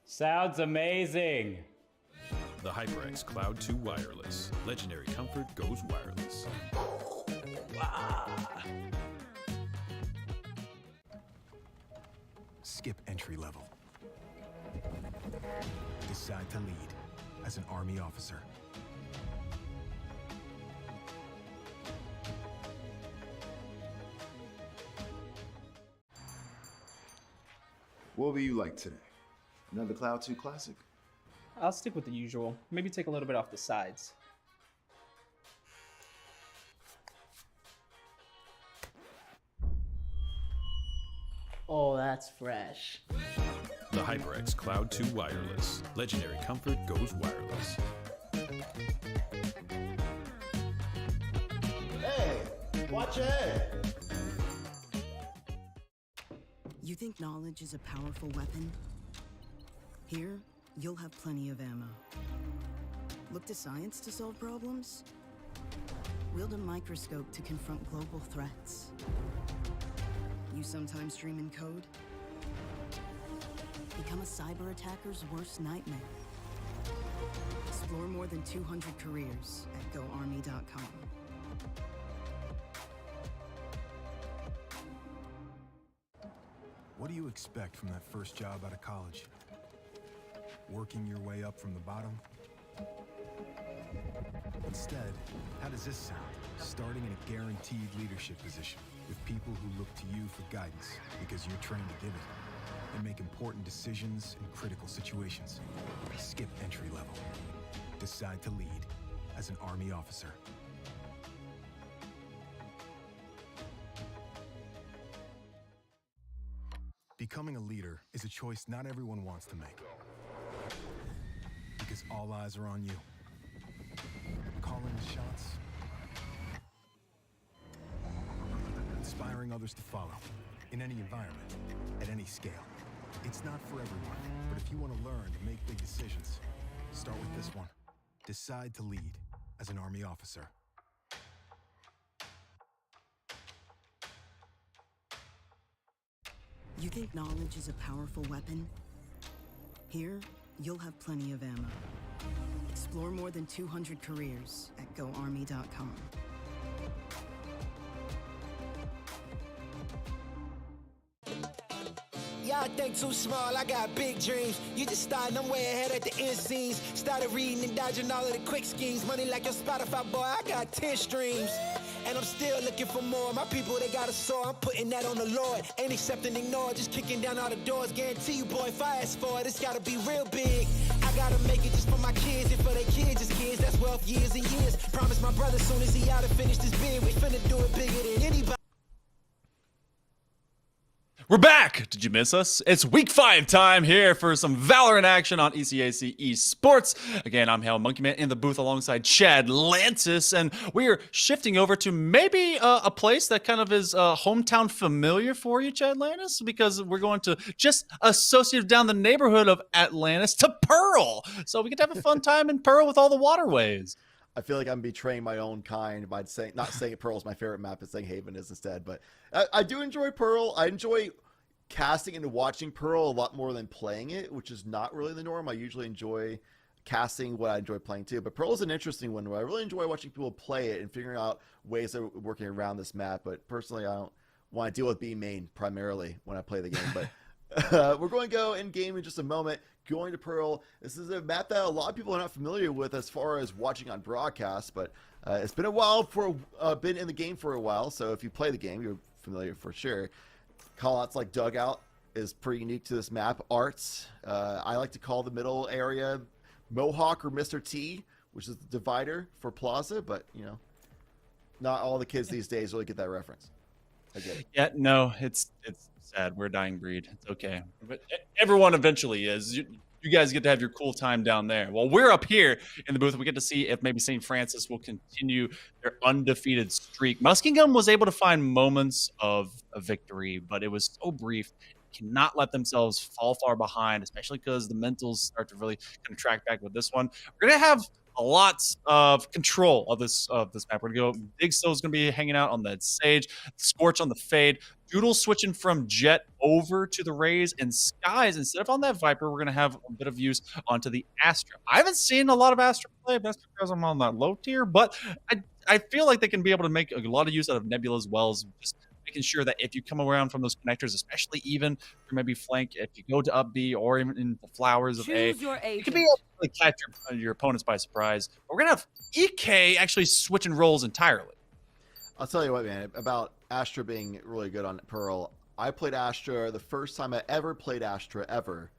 S3: Sounds amazing.
S5: The HyperX Cloud 2 Wireless. Legendary comfort goes wireless.
S1: Skip entry level. Decide to lead as an Army officer.
S2: What will you like today? Another Cloud 2 classic?
S3: I'll stick with the usual. Maybe take a little bit off the sides.
S4: Oh, that's fresh.
S5: The HyperX Cloud 2 Wireless. Legendary comfort goes wireless.
S10: Hey, watch ahead.
S7: You think knowledge is a powerful weapon? Here, you'll have plenty of ammo. Look to science to solve problems? Wield a microscope to confront global threats. You sometimes dream in code? Become a cyber attacker's worst nightmare. Explore more than 200 careers at GoArmy.com.
S1: What do you expect from that first job out of college? Working your way up from the bottom? Instead, how does this sound? Starting in a guaranteed leadership position with people who look to you for guidance because you're trained to give it and make important decisions in critical situations. Skip entry level. Decide to lead as an Army officer. Becoming a leader is a choice not everyone wants to make. Because all eyes are on you. Calling the shots. Inspiring others to follow. In any environment. At any scale. It's not for everyone. But if you want to learn to make big decisions, start with this one. Decide to lead as an Army officer.
S7: You think knowledge is a powerful weapon? Here, you'll have plenty of ammo. Explore more than 200 careers at GoArmy.com.
S6: Y'all think too small, I got big dreams. You just starting, I'm way ahead at the end scenes. Started reading and dodging all of the quick schemes. Money like your Spotify, boy, I got 10 streams. And I'm still looking for more. My people, they got a soar, I'm putting that on the Lord. Ain't accepting, ignore, just kicking down all the doors. Guarantee you, boy, if I ask for it, it's gotta be real big. I gotta make it just for my kids, and for their kids, it's kids. That's wealth, years and years. Promise my brother, soon as he out and finish this bid, we finna do it bigger than anybody.
S9: We're back! Did you miss us? It's week 5 time here for some Valorant action on ECAC Esports. Again, I'm Hale Monkeyman in the booth alongside Chad Lantis, and we are shifting over to maybe a place that kind of is hometown familiar for you, Chad Lantis, because we're going to just associate down the neighborhood of Atlantis to Pearl. So we get to have a fun time in Pearl with all the waterways.
S10: I feel like I'm betraying my own kind by saying, not saying Pearl is my favorite map, and saying Haven is instead. But I do enjoy Pearl. I enjoy casting and watching Pearl a lot more than playing it, which is not really the norm. I usually enjoy casting what I enjoy playing too. But Pearl is an interesting one where I really enjoy watching people play it and figuring out ways of working around this map. But personally, I don't want to deal with B main primarily when I play the game. But we're going to go in game in just a moment. Going to Pearl. This is a map that a lot of people are not familiar with as far as watching on broadcast, but it's been a while for been in the game for a while. So if you play the game, you're familiar for sure. Callouts like Dugout is pretty unique to this map. Arts, I like to call the middle area Mohawk or Mr. T, which is the divider for Plaza, but you know, not all the kids these days really get that reference. I get it.
S9: Yeah, no, it's sad. We're a dying breed. It's okay. But everyone eventually is. You guys get to have your cool time down there. Well, we're up here in the booth. We get to see if maybe St. Francis will continue their undefeated streak. Muskingum was able to find moments of a victory, but it was so brief. Cannot let themselves fall far behind, especially because the mentals start to really kind of track back with this one. We're going to have a lot of control of this map. We're going to go. Big Stow's going to be hanging out on that Sage. Scorch on the Fade. Doodle switching from Jet over to the Raze, and Skies, instead of on that Viper, we're going to have a bit of use onto the Astra. I haven't seen a lot of Astra play, that's because I'm on that low tier, but I feel like they can be able to make a lot of use out of Nebula as well, as just making sure that if you come around from those connectors, especially even for maybe flank, if you go to up B or even in the flowers of A, you can be able to catch your opponents by surprise. But we're going to have EK actually switching roles entirely.
S10: I'll tell you what, man, about Astra being really good on Pearl. I played Astra, the first time I ever played Astra ever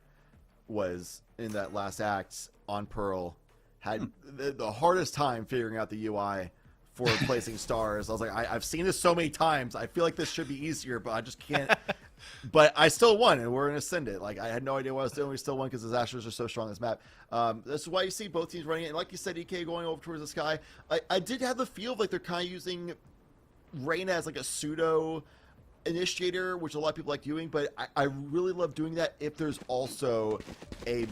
S10: was in that last act on Pearl. Had the hardest time figuring out the UI for placing stars. I was like, I've seen this so many times. I feel like this should be easier, but I just can't. But I still won, and we're in Ascendant. Like, I had no idea what I was doing. We still won because the Astros are so strong on this map. This is why you see both teams running it. And like you said, EK going over towards the sky. I did have the feel of like they're kind of using Reyna as like a pseudo initiator, which a lot of people like doing, but I really love doing that if there's also a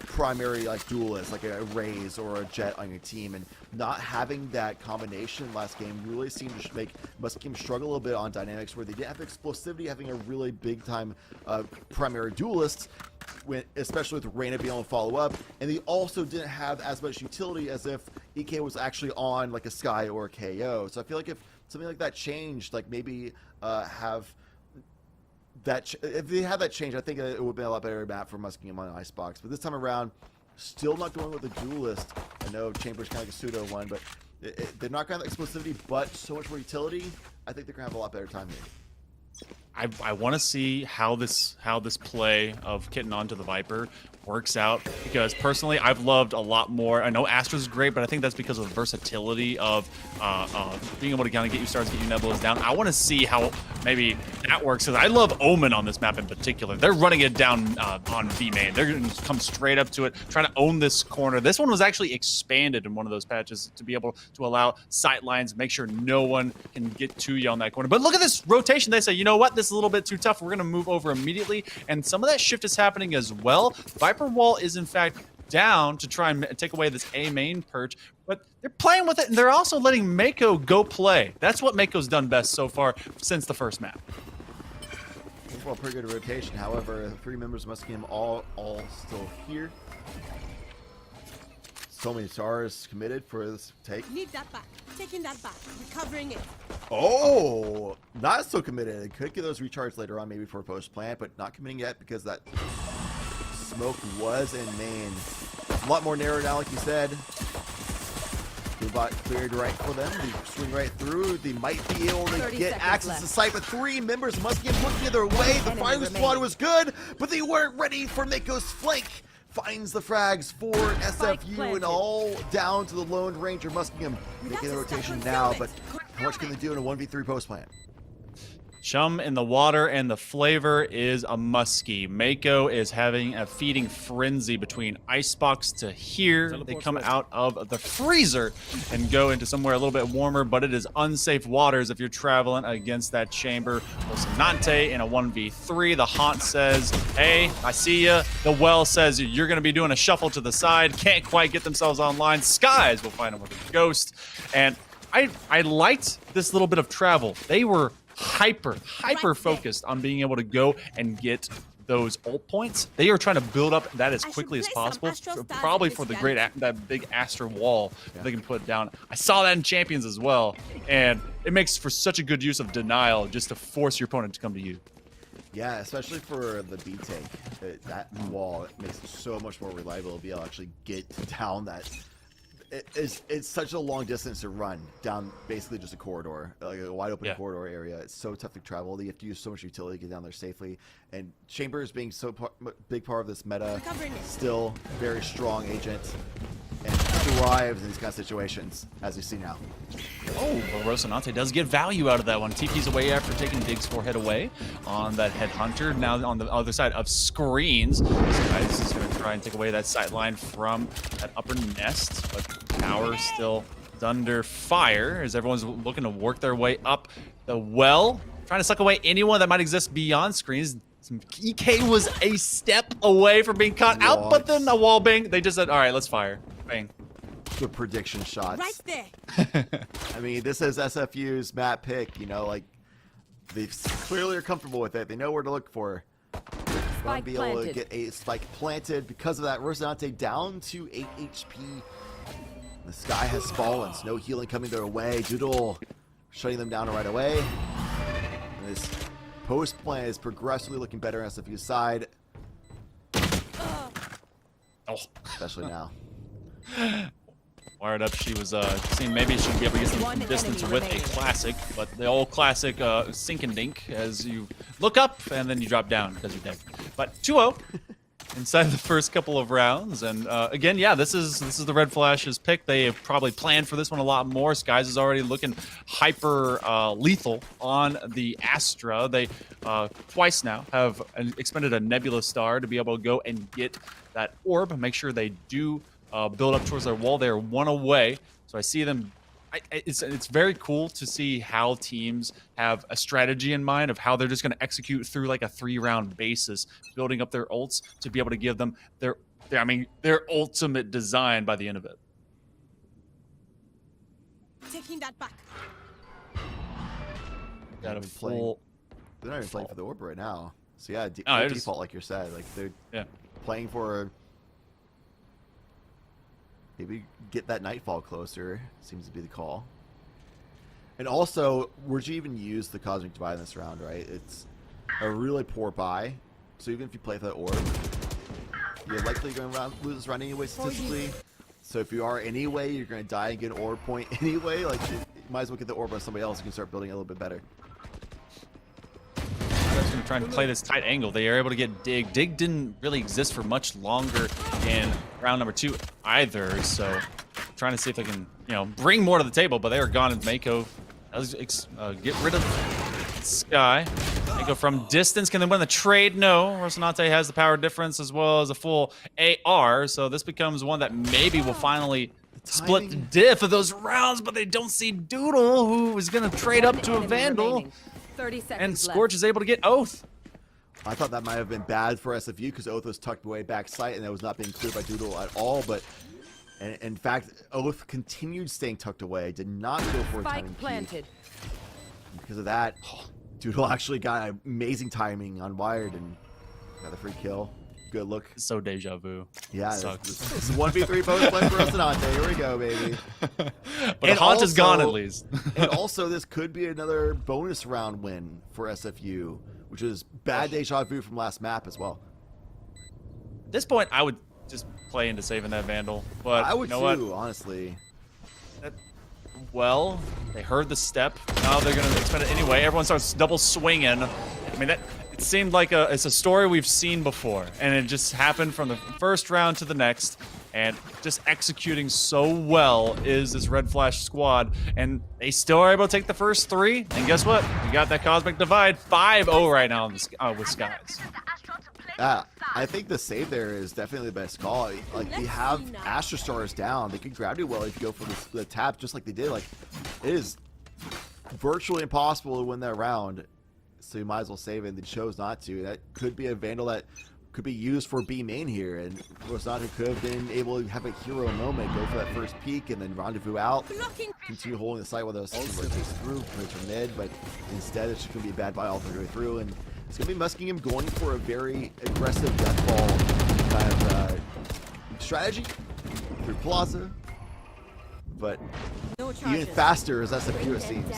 S10: primary like duelist, like a Raze or a Jet on your team, and not having that combination last game really seemed to make Muskingum struggle a little bit on dynamics, where they didn't have explosivity, having a really big time primary duelist, especially with Reyna being able to follow up, and they also didn't have as much utility as if EK was actually on like a Sky or a KO. So I feel like if something like that changed, like maybe have that if they had that change, I think it would be a lot better map for Muskingum on Icebox. But this time around, still not going with the duelist. I know Chamber's kind of like a pseudo one, but they're not going to have explosivity, but so much more utility. I think they're going to have a lot better time here.
S9: I want to see how this play of Kitten onto the Viper works out, because personally I've loved a lot more. I know Astra's is great, but I think that's because of the versatility of being able to kind of get you stars, get you Nebulas down. I want to see how maybe that works, because I love Omen on this map in particular. They're running it down on B main. They're going to come straight up to it, trying to own this corner. This one was actually expanded in one of those patches to be able to allow sight lines, make sure no one can get to you on that corner. But look at this rotation. They say, you know what, this is a little bit too tough. We're going to move over immediately, and some of that shift is happening as well. Viper wall is in fact down to try and take away this A main perch, but they're playing with it, and they're also letting Mako go play. That's what Mako's done best so far since the first map.
S10: Overall, pretty good rotation. However, 3 members of Muskingum all still here. So many stars committed for this take.
S11: Need that back. Taking that back. Recovering it.
S10: Oh, not so committed. Could get those recharged later on, maybe for a post plant, but not committing yet because that smoke was in main. A lot more narrow now, like you said. The bot cleared right for them. They swing right through. They might be able to get access to site, but 3 members must get looking the other way. The firing squad was good, but they weren't ready for Mako's flank. Finds the frags for SFU, and all down to the Lone Ranger. Muskingum making the rotation now, but how much can they do in a 1v3 post plant?
S9: Chum in the water, and the flavor is a muskie. Mako is having a feeding frenzy between Icebox to here. They come out of the freezer and go into somewhere a little bit warmer, but it is unsafe waters if you're traveling against that chamber. Rocinante in a 1v3. The Haunt says, hey, I see ya. The Well says you're going to be doing a shuffle to the side. Can't quite get themselves online. Skies will find him with a ghost. And I liked this little bit of travel. They were hyper focused on being able to go and get those ult points. They are trying to build up that as quickly as possible, probably for the that big Astra wall that they can put down. I saw that in Champions as well, and it makes for such a good use of denial just to force your opponent to come to you.
S10: Yeah, especially for the B tank, that wall makes it so much more reliable to be able to actually get down that. It's such a long distance to run down basically just a corridor, like a wide open corridor area. It's so tough to travel. You have to use so much utility to get down there safely. And Chambers being so big part of this meta, still very strong agent and thrives in these kind of situations, as you see now.
S9: Oh, but Rocinante does get value out of that one. TP's away after taking Dig's forehead away on that Headhunter. Now on the other side of screens, this is going to try and take away that sight line from that upper nest, but tower still under fire as everyone's looking to work their way up the well, trying to suck away anyone that might exist beyond screens. EK was a step away from being caught out, but then a wall bang. They just said, all right, let's fire. Bang.
S10: Good prediction shots.
S11: Right there.
S10: I mean, this is SFU's map pick, you know, like they clearly are comfortable with it. They know where to look for. Going to be able to get a spike planted. Because of that, Rocinante down to 8 HP. The sky has fallen, so no healing coming their way. Doodle shutting them down right away. And this post plan is progressively looking better on SFU's side.
S9: Oh,
S10: especially now.
S9: Wired up, she was seeing maybe she'd be able to get some distance with a classic, but the old classic sink and dink as you look up and then you drop down because you're dead. But 2-0 inside the first couple of rounds. And again, yeah, this is the Red Flash's pick. They have probably planned for this one a lot more. Skies is already looking hyper lethal on the Astra. They twice now have expended a Nebula Star to be able to go and get that orb. Make sure they do build up towards their wall. They are one away. So I see them. It's very cool to see how teams have a strategy in mind of how they're just going to execute through like a 3-round basis, building up their ults to be able to give them their ultimate design by the end of it.
S11: Taking that back.
S10: They're not even playing for the orb right now. So yeah, default like you said, like they're playing for. Maybe get that Nightfall closer, seems to be the call. And also, would you even use the Cosmic Divide in this round, right? It's a really poor buy. So even if you play for that orb, you're likely going to lose this round anyway, statistically. So if you are anyway, you're going to die and get an orb point anyway. Like, you might as well get the orb on somebody else. You can start building a little bit better.
S9: I'm just going to try and play this tight angle. They are able to get Dig. Dig didn't really exist for much longer in round number 2 either. So trying to see if they can, bring more to the table. But they are gone, and Mako does get rid of Sky. Mako from distance. Can they win the trade? No. Rocinante has the power difference as well as a full AR. So this becomes one that maybe will finally split the diff of those rounds. But they don't see Doodle, who is going to trade up to a Vandal.
S14: 30 seconds
S9: and Scorch is able to get Oath.
S10: I thought that might have been bad for SFU because Oath was tucked away back sight and that was not being cleared by Doodle at all. But in fact, Oath continued staying tucked away, did not go for a timing planted. Because of that, Doodle actually got amazing timing on Wired and got a free kill. Good look.
S9: So deja vu.
S10: Yeah, this is 1v3 bonus play for Rocinante. Here we go, baby.
S9: But Haunt is gone at least.
S10: And also, this could be another bonus round win for SFU, which is bad deja vu from last map as well.
S9: At this point, I would just play into saving that Vandal. But
S10: I would
S9: you know
S10: too,
S9: what?
S10: honestly.
S9: Well, they heard the step. Now they're going to expend it anyway. Everyone starts double swinging. I mean, it seemed like it's a story we've seen before, and it just happened from the first round to the next, and just executing so well is this Red Flash squad, and they still are able to take the first 3, and guess what? We got that Cosmic Divide 5-0 right now with Skies.
S10: I think the save there is definitely the best call. Like, they have Astra Stars down. They can grab you well if you go for the tap just like they did. Like, it is virtually impossible to win that round. So you might as well save it, and they chose not to. That could be a Vandal that could be used for B main here, and Rocinante could have been able to have a hero moment, go for that first peek, and then rendezvous out, continue holding the site while those rotates through, plays from mid, but instead it's just going to be a bad buy all the way through, and it's going to be Muskingum going for a very aggressive death ball kind of strategy through Plaza, but even faster as SFU it seems.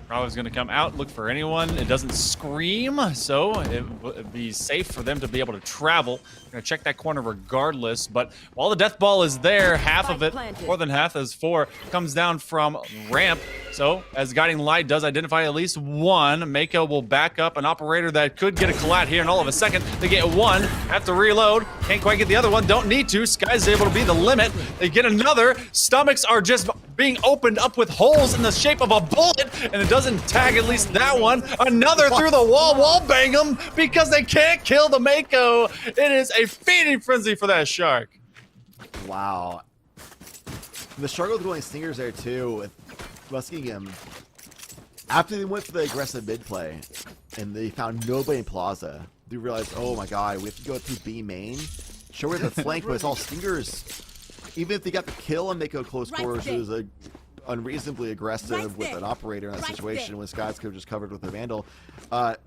S9: Probably going to come out, look for anyone. It doesn't scream, so it'd be safe for them to be able to travel. Going to check that corner regardless, but while the death ball is there, half of it, more than half, as 4, comes down from ramp. So, as Guiding Light does identify at least one, Mako will back up an operator that could get a collat here, and all of a second, they get one, have to reload, can't quite get the other one, don't need to. Sky's able to be the limit. They get another, stomachs are just being opened up with holes in the shape of a bullet, and it doesn't tag at least that one. Another through the wall bang them because they can't kill the Mako. It is a feeding frenzy for that shark.
S10: Wow. The struggle with going stingers there too with Muskingum. After they went for the aggressive mid play and they found nobody in Plaza, they realized, oh my god, we have to go through B main. Sure, we have the flank, but it's all stingers. Even if they got the kill and make a close quarters, it was unreasonably aggressive with an operator in that situation when Skies could have just covered with a Vandal.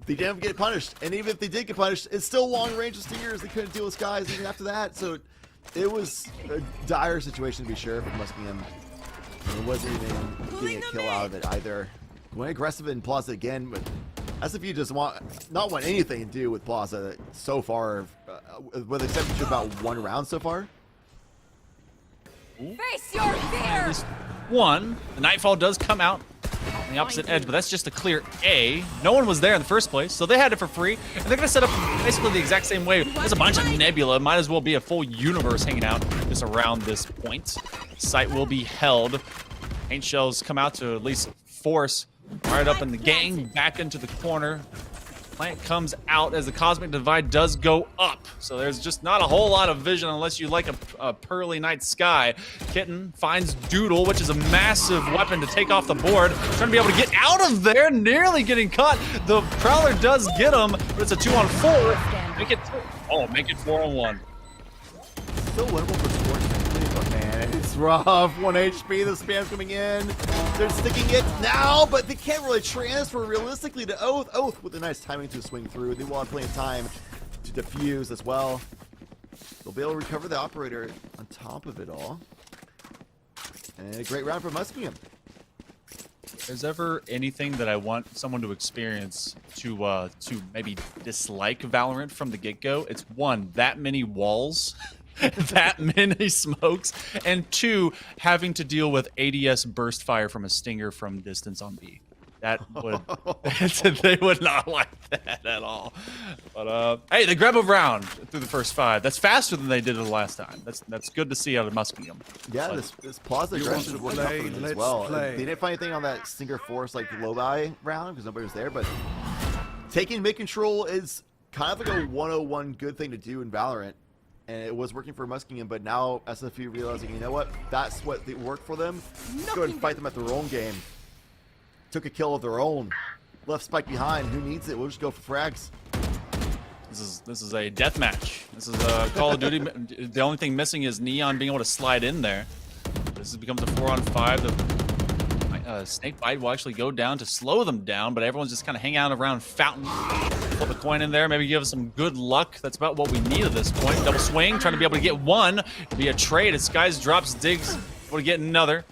S10: They didn't get punished, and even if they did get punished, it's still long range of stingers. They couldn't deal with Skies even after that, so it was a dire situation to be sure for Muskingum. It wasn't even getting a kill out of it either. Going aggressive in Plaza again, but as if you just not want anything to do with Plaza so far, with the exception to about 1 round so far.
S14: Face your fear!
S9: One, the Nightfall does come out. on the opposite edge, but that's just a clear A. No one was there in the first place, so they had it for free, and they're gonna set up basically the exact same way. There's a bunch of nebula. Might as well be a full universe hanging out just around this point. Site will be held. Paint shells come out to at least force right up in the gang back into the corner. Plant comes out as the cosmic divide does go up, so there's just not a whole lot of vision unless you like a pearly night sky. Kitten finds Doodle, which is a massive weapon to take off the board, trying to be able to get out of there, nearly getting caught. The Prowler does get him, but it's a 2-on-4. Make it 4-on-1.
S10: Still winnable for Scorch, but man, it's rough. 1 HP, the spam's coming in. They're sticking it now, but they can't really transfer realistically to Oath. Oath with a nice timing to swing through. They will have plenty of time to defuse as well. They'll be able to recover the operator on top of it all. And a great round for Muskingum.
S9: If there's ever anything that I want someone to experience to maybe dislike Valorant from the get-go, it's one, that many walls. That many smokes, and 2, having to deal with ADS burst fire from a stinger from distance on B. That would they would not like that at all. But hey, they grab a round through the first 5. That's faster than they did it the last time. That's good to see out of Muskingum.
S10: Yeah, this plaza aggression is working out for them as well. They didn't find anything on that stinger force like low buy round because nobody was there, but taking mid control is kind of like a 101 good thing to do in Valorant. And it was working for Muskingum, but now SFU realizing, you know what, that's what worked for them. Let's go ahead and fight them at their own game. Took a kill of their own. Left Spike behind. Who needs it? We'll just go for frags.
S9: This is a death match. This is a Call of Duty. The only thing missing is Neon being able to slide in there. This becomes a 4-on-5. The snake bite will actually go down to slow them down, but everyone's just kind of hanging out around Fountain. Flip a coin in there, maybe give us some good luck. That's about what we need at this point. Double swing, trying to be able to get one. It'll be a trade as Skies drops, digs, able to get another.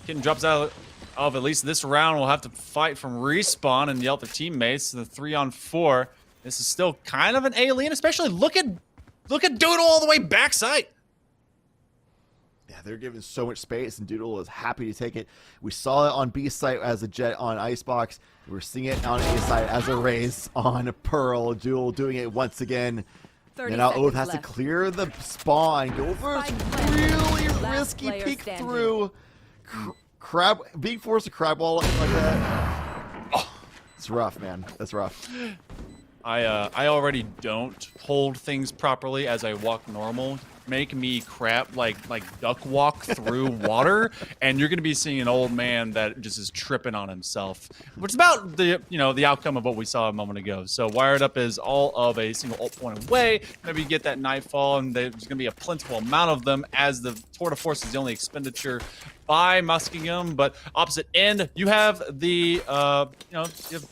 S9: Kitten drops out of at least this round. We'll have to fight from respawn and yell at their teammates. The 3-on-4. This is still kind of an alien, especially look at Doodle all the way backside.
S10: Yeah, they're given so much space, and Doodle is happy to take it. We saw it on B site as a Jet on Icebox. We're seeing it on A site as a Raze on Pearl. Doodle doing it once again. And now Oath has to clear the spawn. Go for a really risky peek through. Crab being forced to crab wall like that. Oh, it's rough, man. That's rough.
S9: I already don't hold things properly as I walk normal. Make me crap like duck walk through water, and you're gonna be seeing an old man that just is tripping on himself, which is about the outcome of what we saw a moment ago. So Wired Up is all of a single ult point away. Maybe you get that Nightfall, and there's gonna be a plentiful amount of them as the Tour de Force is the only expenditure by Muskingum. But opposite end, you have the you have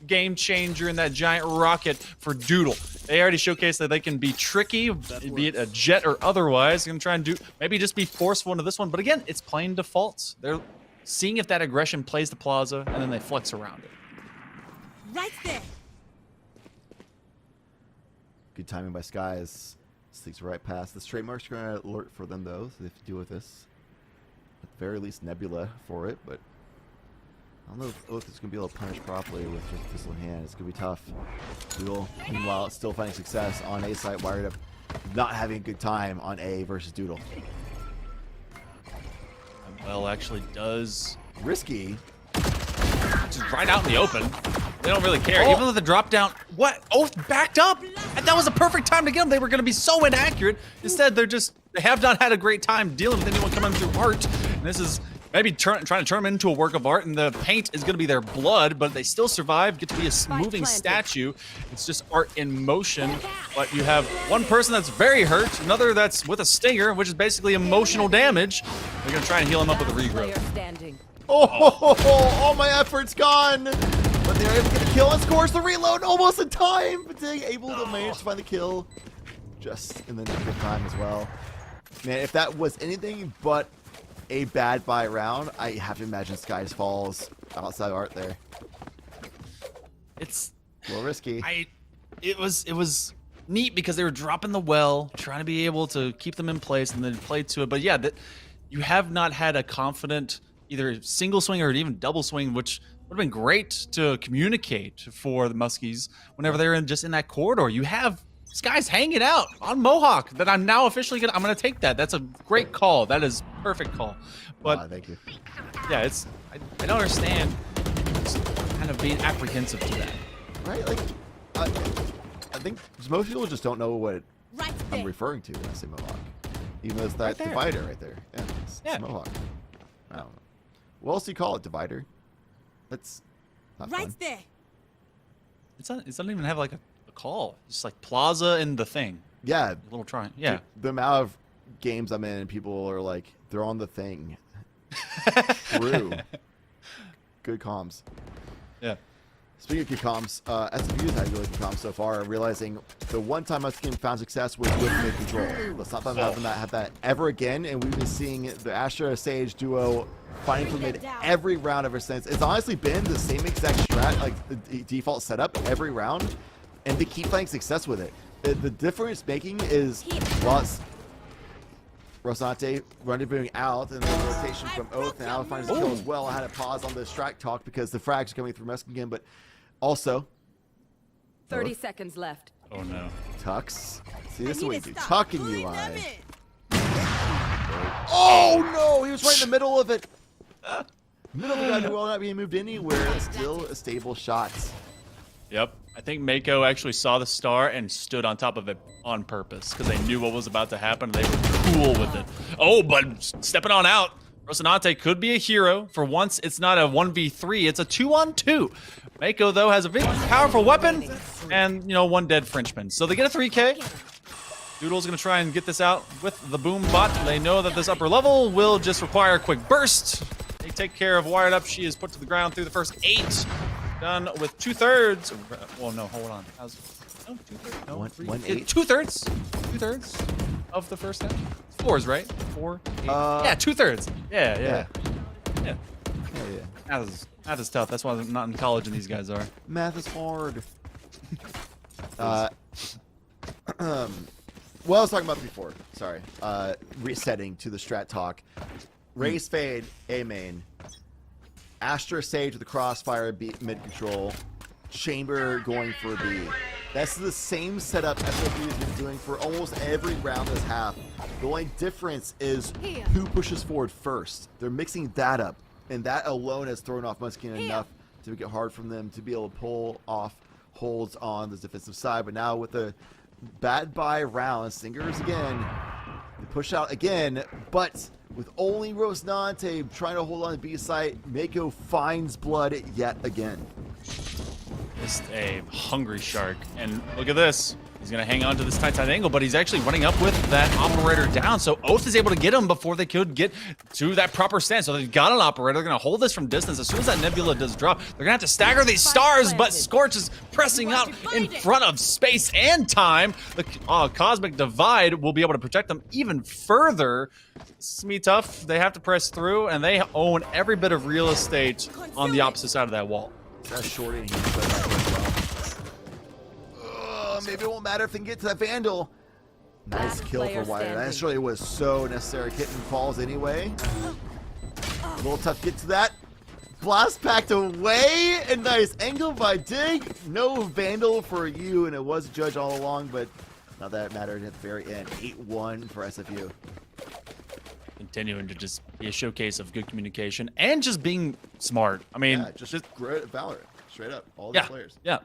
S9: Game Changer and that giant rocket for Doodle. They already showcased that they can be tricky, be it a jet or otherwise. They're gonna try and do maybe just be forceful into this one, but again, it's playing defaults. They're seeing if that aggression plays the plaza, and then they flex around it.
S11: Right there.
S10: Good timing by Skies. Sneaks right past. The straight mark's gonna alert for them though, so they have to deal with this. At the very least, Nebula for it, but I don't know if Oath is going to be able to punish properly with just pistol in hand. It's going to be tough. Doodle, meanwhile, still finding success on A site. Wired Up not having a good time on A versus Doodle.
S9: Well, actually does.
S10: Risky.
S9: Just right out in the open. They don't really care. Even though the drop down, what? Oath backed up? And that was a perfect time to get them. They were going to be so inaccurate. Instead, they have not had a great time dealing with anyone coming through art. And this is maybe trying to turn them into a work of art, and the paint is going to be their blood, but they still survive, get to be a moving statue. It's just art in motion, but you have one person that's very hurt, another that's with a stinger, which is basically emotional damage. They're going to try and heal him up with a regrowth.
S10: All my effort's gone, but they're able to get a kill and scores the reload almost in time, but they're able to manage to find the kill just in the nick of time as well. Man, if that was anything but a bad buy round, I have to imagine Skies falls outside art there.
S9: It's
S10: a little risky.
S9: It was neat because they were dropping the well, trying to be able to keep them in place and then play to it. But yeah, you have not had a confident either single swing or even double swing, which Would have been great to communicate for the Muskies whenever they're just in that corridor. You have this guy's hanging out on Mohawk that I'm now officially I'm gonna take that. That's a great call. That is perfect call. But
S10: thank you.
S9: Yeah, I don't understand kind of being apprehensive to that.
S10: Right? Like, I think most people just don't know what I'm referring to when I say Mohawk. Even though it's that
S9: Right there.
S10: divider right there. Yeah, it's Mohawk. I don't know. What else do you call it? Divider? That's not fun.
S11: there.
S9: It doesn't even have like a call. It's like Plaza and the thing.
S10: Yeah.
S9: A little try. Yeah.
S10: The amount of games I'm in and people are like, they're on the thing. True. Good comms.
S9: Yeah.
S10: Speaking of good comms, SFU's had really good comms so far, realizing the one time Muskingum found success was with mid control. Let's not have that ever again, and we've been seeing the Astra Sage duo fighting for mid every round ever since. It's honestly been the same exact strat, like the default setup every round, and they keep finding success with it. The difference making is lots. Rosante rendezvousing out, and then rotation from Oath, and now finds his kill as well. I had to pause on the strike talk because the frags are coming through Muskingum, but also
S11: 30 seconds left.
S9: Oh no.
S10: Tux. See, this is what you do. Tucking you, Oh no! He was right in the middle of it. Middle of the guy who will not being moved anywhere. Still a stable shot.
S9: Yep. I think Mako actually saw the star and stood on top of it on purpose because they knew what was about to happen. They were cool with it. Oh, but stepping on out. Rocinante could be a hero. For once, it's not a 1v3. It's a 2-on-2. Mako, though, has a very powerful weapon and, you know, one dead Frenchman. So they get a 3K. Doodle's going to try and get this out with the boom bot. They know that this upper level will just require a quick burst. They take care of Wired Up. She is put to the ground through the first 8. Done with 2/3. Well, no, hold on. No, 2/3. No,
S10: 1/8.
S9: 2/3. 2/3 of the first half. 4s, right? 4. 8. Yeah, 2/3. Yeah. Math is tough. That's why I'm not in college and these guys are.
S10: Math is hard. What I was talking about before. Sorry. Resetting to the strat talk. Raise fade, A main. Astra Sage with the crossfire, mid control. Chamber going for B. That's the same setup SFU has been doing for almost every round this half. The only difference is who pushes forward first. They're mixing that up, and that alone has thrown off Muskingum enough to make it hard for them to be able to pull off holds on the defensive side. But now with the bad buy round, Singers again, they push out again, but with only Rocinante trying to hold on to B site, Mako finds blood yet again.
S9: Just a hungry shark. And look at this. He's going to hang on to this tight angle, but he's actually running up with that operator down. So Oath is able to get him before they could get to that proper stance. So they've got an operator. They're going to hold this from distance. As soon as that nebula does drop, they're going to have to stagger these stars, but Scorch is pressing out in front of space and time. The Cosmic Divide will be able to protect them even further. This is me tough. They have to press through, and they own every bit of real estate on the opposite side of that wall.
S10: That's short in here. Maybe it won't matter if they can get to that Vandal. Nice kill for Wire. That surely was so necessary. Kitten falls anyway. A little tough to get to that. Blast packed away. A nice angle by Dig. No Vandal for you, and it was a judge all along, but not that it mattered at the very end. 8-1 for SFU.
S9: Continuing to just be a showcase of good communication and just being smart. I mean,
S10: yeah, just great at Valorant. Straight up. All the players.
S9: Yeah.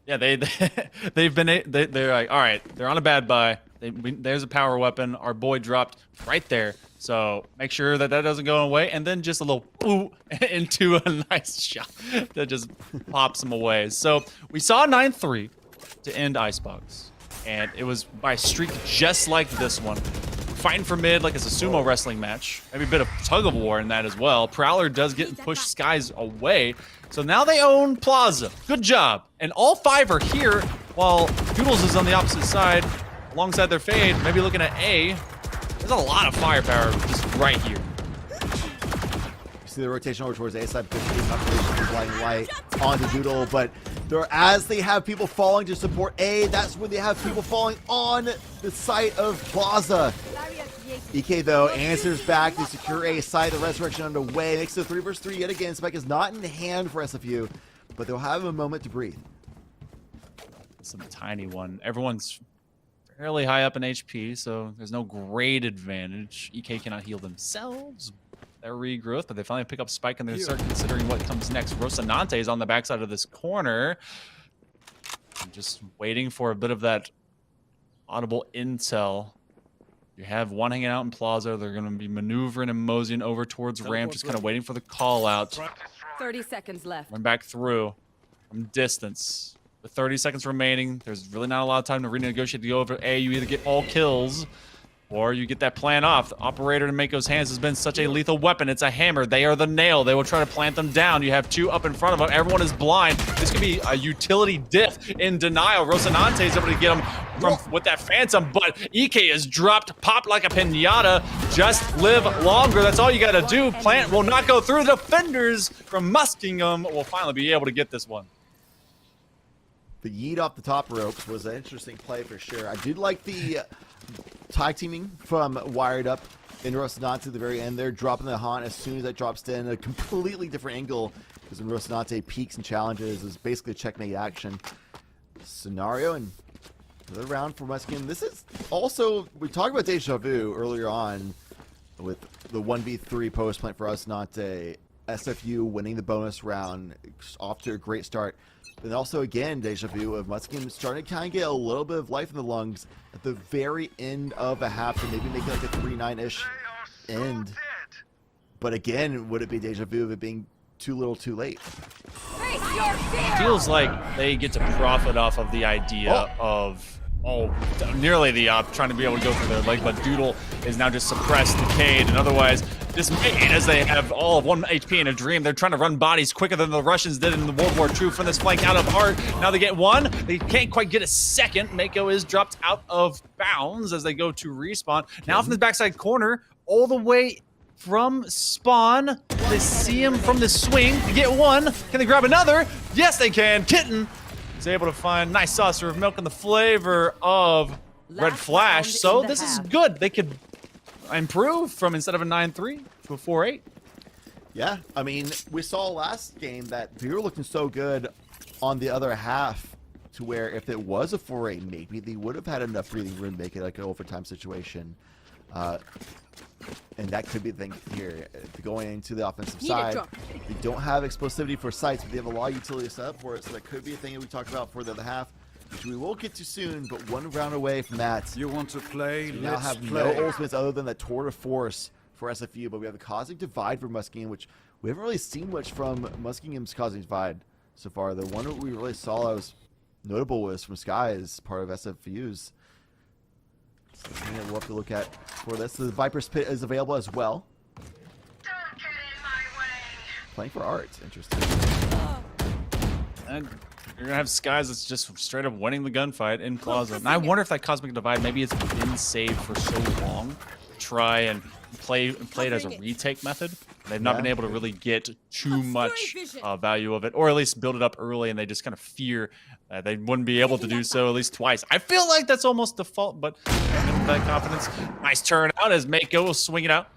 S9: They're like, all right, they're on a bad buy. There's a power weapon. Our boy dropped right there. So make sure that doesn't go away. And then just a little boo into a nice shot that just pops him away. So we saw 9-3 to end Icebox. And it was by a streak just like this one. Fighting for mid like it's a sumo wrestling match. Maybe a bit of tug of war in that as well. Prowler does get pushed Skies away. So now they own Plaza. Good job. And all 5 are here while Doodles is on the opposite side alongside their fade. Maybe looking at A. There's a lot of firepower just right here.
S10: You see the rotation over towards A side because he's blinding light onto Doodle, but as they have people falling to support A, that's when they have people falling on the site of Plaza. EK, though, answers back to secure a side. The resurrection underway. Makes it 3 versus 3 yet again. Spike is not in hand for SFU, but they'll have a moment to breathe.
S9: Some tiny one. Everyone's fairly high up in HP, so there's no great advantage. EK cannot heal themselves. Their regrowth, but they finally pick up Spike and they start considering what comes next. Rocinante is on the backside of this corner. I'm just waiting for a bit of that audible intel. You have one hanging out in Plaza. They're going to be maneuvering and moseying over towards ramp, just kind of waiting for the call out.
S11: 30 seconds left.
S9: Run back through from distance. With 30 seconds remaining, there's really not a lot of time to renegotiate to go over A. You either get all kills or you get that plan off. The operator in Mako's hands has been such a lethal weapon. It's a hammer. They are the nail. They will try to plant them down. You have 2 up in front of them. Everyone is blind. This could be a utility diff in denial. Rocinante is able to get him from with that phantom, but EK is dropped, popped like a pinata. Just live longer. That's all you got to do. Plant will not go through. The defenders from Muskingum will finally be able to get this one.
S10: The yeet off the top ropes was an interesting play for sure. I did like the tag teaming from Wired Up in Rocinante at the very end there, dropping the haunt as soon as that drops in. A completely different angle, because when Rocinante peaks and challenges, is basically a checkmate action scenario. And another round for Muskingum. This is also, we talked about Deja Vu earlier on with the 1v3 post plant for Rocinante. SFU winning the bonus round, off to a great start. And also, again, Deja Vu of Muskingum starting to kind of get a little bit of life in the lungs at the very end of a half, and maybe make it like a 3-9-ish end. But again, would it be Deja Vu of it being too little too late?
S9: Feels like they get to profit off of the idea of nearly the up, trying to be able to go for their leg, but Doodle is now just suppressed, decayed, and otherwise dismayed as they have all of 1 HP in a dream. They're trying to run bodies quicker than the Russians did in the World War II from this flank out of Art. Now they get 1. They can't quite get a second. Mako is dropped out of bounds as they go to respawn. Now from the backside corner, all the way from spawn, they see him from the swing. They get 1. Can they grab another? Yes, they can. Kitten is able to find nice saucer of milk and the flavor of Red Flash. So this is good. They could improve from instead of a 9-3 to a 4-8.
S10: Yeah, I mean, we saw last game that they were looking so good on the other half to where if it was a 4-8, maybe they would have had enough breathing room to make it like an overtime situation. And that could be the thing here. Going into the offensive side, they don't have explosivity for sites, but they have a lot of utility set up for it, so that could be a thing that we talked about for the other half, which we will get to soon, but 1 round away from that.
S13: You want to play?
S10: So we now have no ultimates other than the tour de force for SFU, but we have the Cosmic Divide for Muskingum, which we haven't really seen much from Muskingum's Cosmic Divide so far. The one that we really saw that was notable was from Sky as part of SFU's. So something that we'll have to look at for this. The Viper's Pit is available as well.
S6: Don't get in my way.
S10: Playing for Art. Interesting.
S9: And you're gonna have Skies that's just straight up winning the gunfight in Plaza. And I wonder if that Cosmic Divide, maybe it's been saved for so long. Try and play it as a retake method. They've not been able to really get too much value of it, or at least build it up early, and they just kind of fear that they wouldn't be able to do so at least twice. I feel like that's almost default, but that confidence. Nice turnout as Mako will swing it out.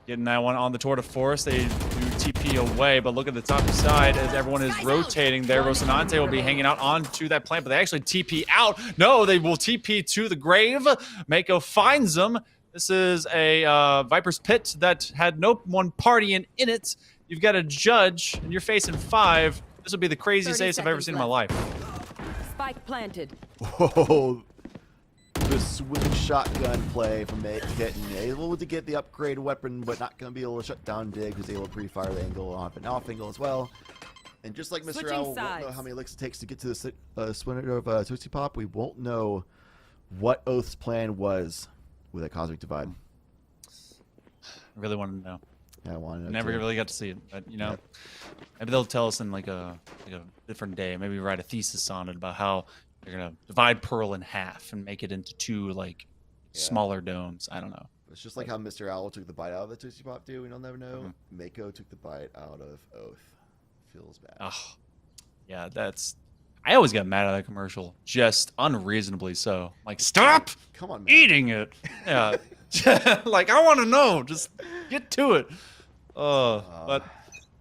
S9: Getting that one on the Tour de Force. They do TP away, but look at the top side as everyone is rotating there. Rocinante will be hanging out onto that plant, but they actually TP out. No, they will TP to the grave. Mako finds them. This is a Viper's Pit that had no one partying in it. You've got a judge, and you're facing 5. This will be the craziest ace I've ever seen in my life.
S11: Spike planted.
S10: Whoa. The swing shotgun play from Kitten. Able to get the upgrade weapon, but not going to be able to shut down Dig, who's able to pre-fire the angle off and off angle as well. And just like Mr. Owl won't know how many licks it takes to get to the swinner of Tootsie Pop, we won't know what Oath's plan was with a Cosmic Divide.
S9: I really wanted to know.
S10: Yeah, I wanted to know.
S9: Never really got to see it, but you know, maybe they'll tell us in like a different day. Maybe write a thesis on it about how they're gonna divide Pearl in half and make it into 2 like smaller domes. I don't know.
S10: It's just like how Mr. Owl took the bite out of the Tootsie Pop too. We'll never know. Mako took the bite out of Oath. Feels bad.
S9: Oh, yeah, that's. I always get mad at that commercial, just unreasonably so. Like, stop
S10: Come on, man.
S9: eating it. Yeah, Like, I want to know. Just get to it. But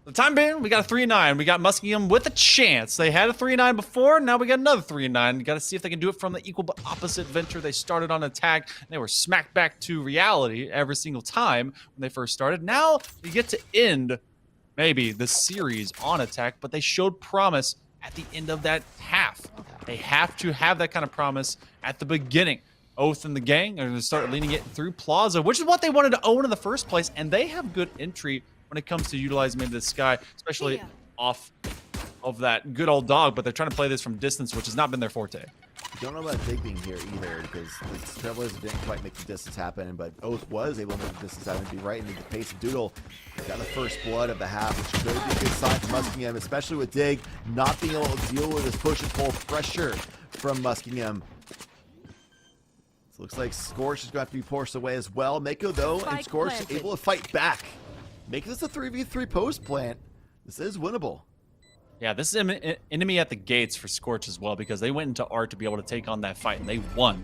S9: the time being, we got a 3-9. We got Muskingum with a chance. They had a 3-9 before. Now we got another 3-9. Got to see if they can do it from the equal but opposite venture. They started on attack. And they were smacked back to reality every single time when they first started. Now we get to end maybe the series on attack, but they showed promise at the end of that half. They have to have that kind of promise at the beginning. Oath and the gang are going to start leaning it through Plaza, which is what they wanted to own in the first place, and they have good entry when it comes to utilizing maybe the sky, especially off of that good old dog, but they're trying to play this from distance, which has not been their forte.
S10: Don't know about Dig being here either, because the Trailblazers didn't quite make the distance happen, but Oath was able to make the distance happen, be right into the pace of Doodle. Got the first blood of the half, which could be a good sign for Muskingum, especially with Dig not being able to deal with this push and pull pressure from Muskingum. So looks like Scorch is going to have to be forced away as well. Mako, though, and Scorch able to fight back. Make this a 3v3 post plant. This is winnable.
S9: Yeah, this is an enemy at the gates for Scorch as well, because they went into art to be able to take on that fight, and they won.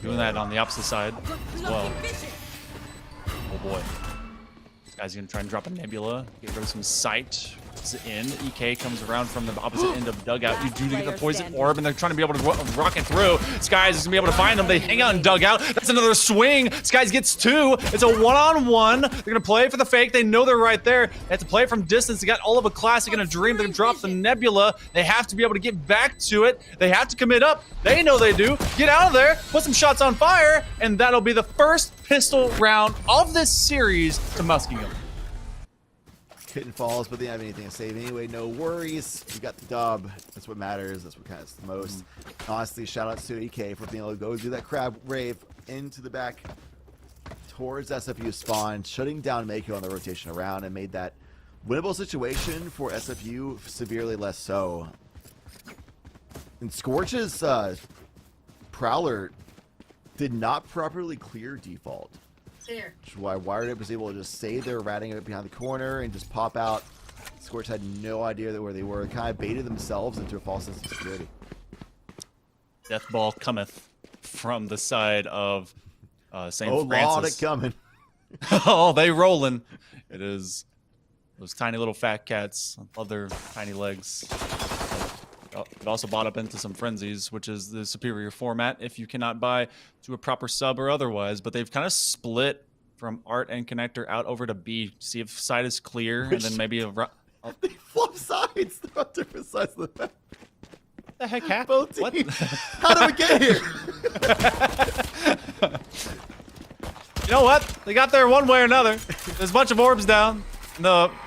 S9: Doing that on the opposite side as well. Oh boy. This guy's going to try and drop a Nebula, get rid of some sight. It's in. EK comes around from the opposite end of dugout. You do get the poison orb, and they're trying to be able to rocket through. Skies is going to be able to find them. They hang out in dugout. That's another swing. Skies gets 2. It's a one-on-one. They're going to play for the fake. They know they're right there. They have to play it from distance. They got all of a classic and a dream. They're going to drop the Nebula. They have to be able to get back to it. They have to commit up. They know they do. Get out of there. Put some shots on fire. And that'll be the first pistol round of this series to Muskingum.
S10: Hidden falls, but they didn't have anything to save anyway. No worries. We got the dub. That's what matters. That's what counts the most. Honestly, shout out to EK for being able to go do that crab rave into the back towards SFU spawn, shutting down Mako on the rotation around, and made that winnable situation for SFU severely less so. And Scorch's Prowler did not properly clear default. Which is why Wired Up was able to just say they're ratting it behind the corner and just pop out. Scorch had no idea where they were. They kind of baited themselves into a false sense of security.
S9: Death ball cometh from the side of St.
S10: Oh,
S9: Francis.
S10: Lord, it coming.
S9: Oh, they rolling. It is those tiny little fat cats. I love their tiny legs. It also bought up into some frenzies, which is the superior format if you cannot buy to a proper sub or otherwise. But they've kind of split from Art and Connector out over to B. See if side is clear, and then maybe a...
S10: They flip sides. They're on different sides of the map.
S9: What the heck happened?
S10: Both teams.
S9: What?
S10: How did we get here?
S9: You know what? They got there one way or another. There's a bunch of orbs down.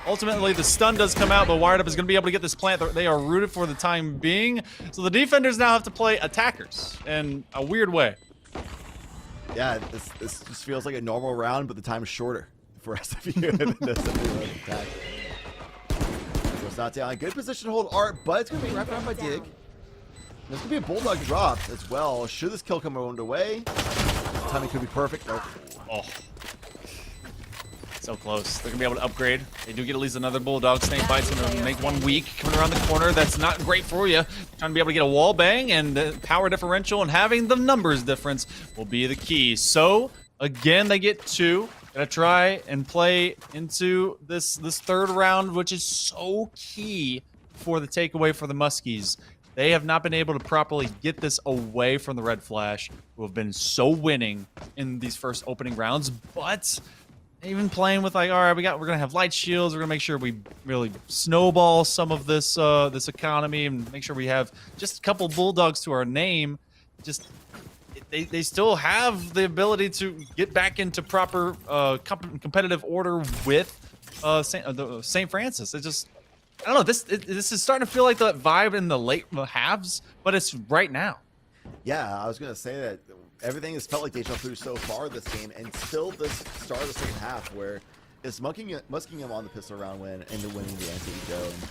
S9: Ultimately, the stun does come out, but Wired Up is going to be able to get this plant. They are rooted for the time being. So the defenders now have to play attackers in a weird way.
S10: Yeah, this just feels like a normal round, but the time is shorter for SFU than the SFU attack. So it's not down. Good position to hold Art, but it's going to be wrapped around by Dig. There's going to be a Bulldog drop as well. Should this kill come around away? This timing could be perfect. Nope.
S9: Oh. So close. They're going to be able to upgrade. They do get at least another Bulldog. Snake Bite's going to make one weak. Coming around the corner, that's not great for you. Trying to be able to get a wall bang, and the power differential and having the numbers difference will be the key. So, again, they get 2. Gonna try and play into this third round, which is so key for the takeaway for the Muskies. They have not been able to properly get this away from the Red Flash, who have been so winning in these first opening rounds, but even playing with like, all right, we're gonna have light shields. We're gonna make sure we really snowball some of this this economy and make sure we have just a couple Bulldogs to our name. Just they still have the ability to get back into proper competitive order with St. Francis. It just, I don't know. This is starting to feel like that vibe in the late halves, but it's right now.
S10: Yeah, I was gonna say that. Everything has felt like deja vu so far this game, and still this start of the second half where it's Muskingum on the pistol round win and they're winning the anti-ego. And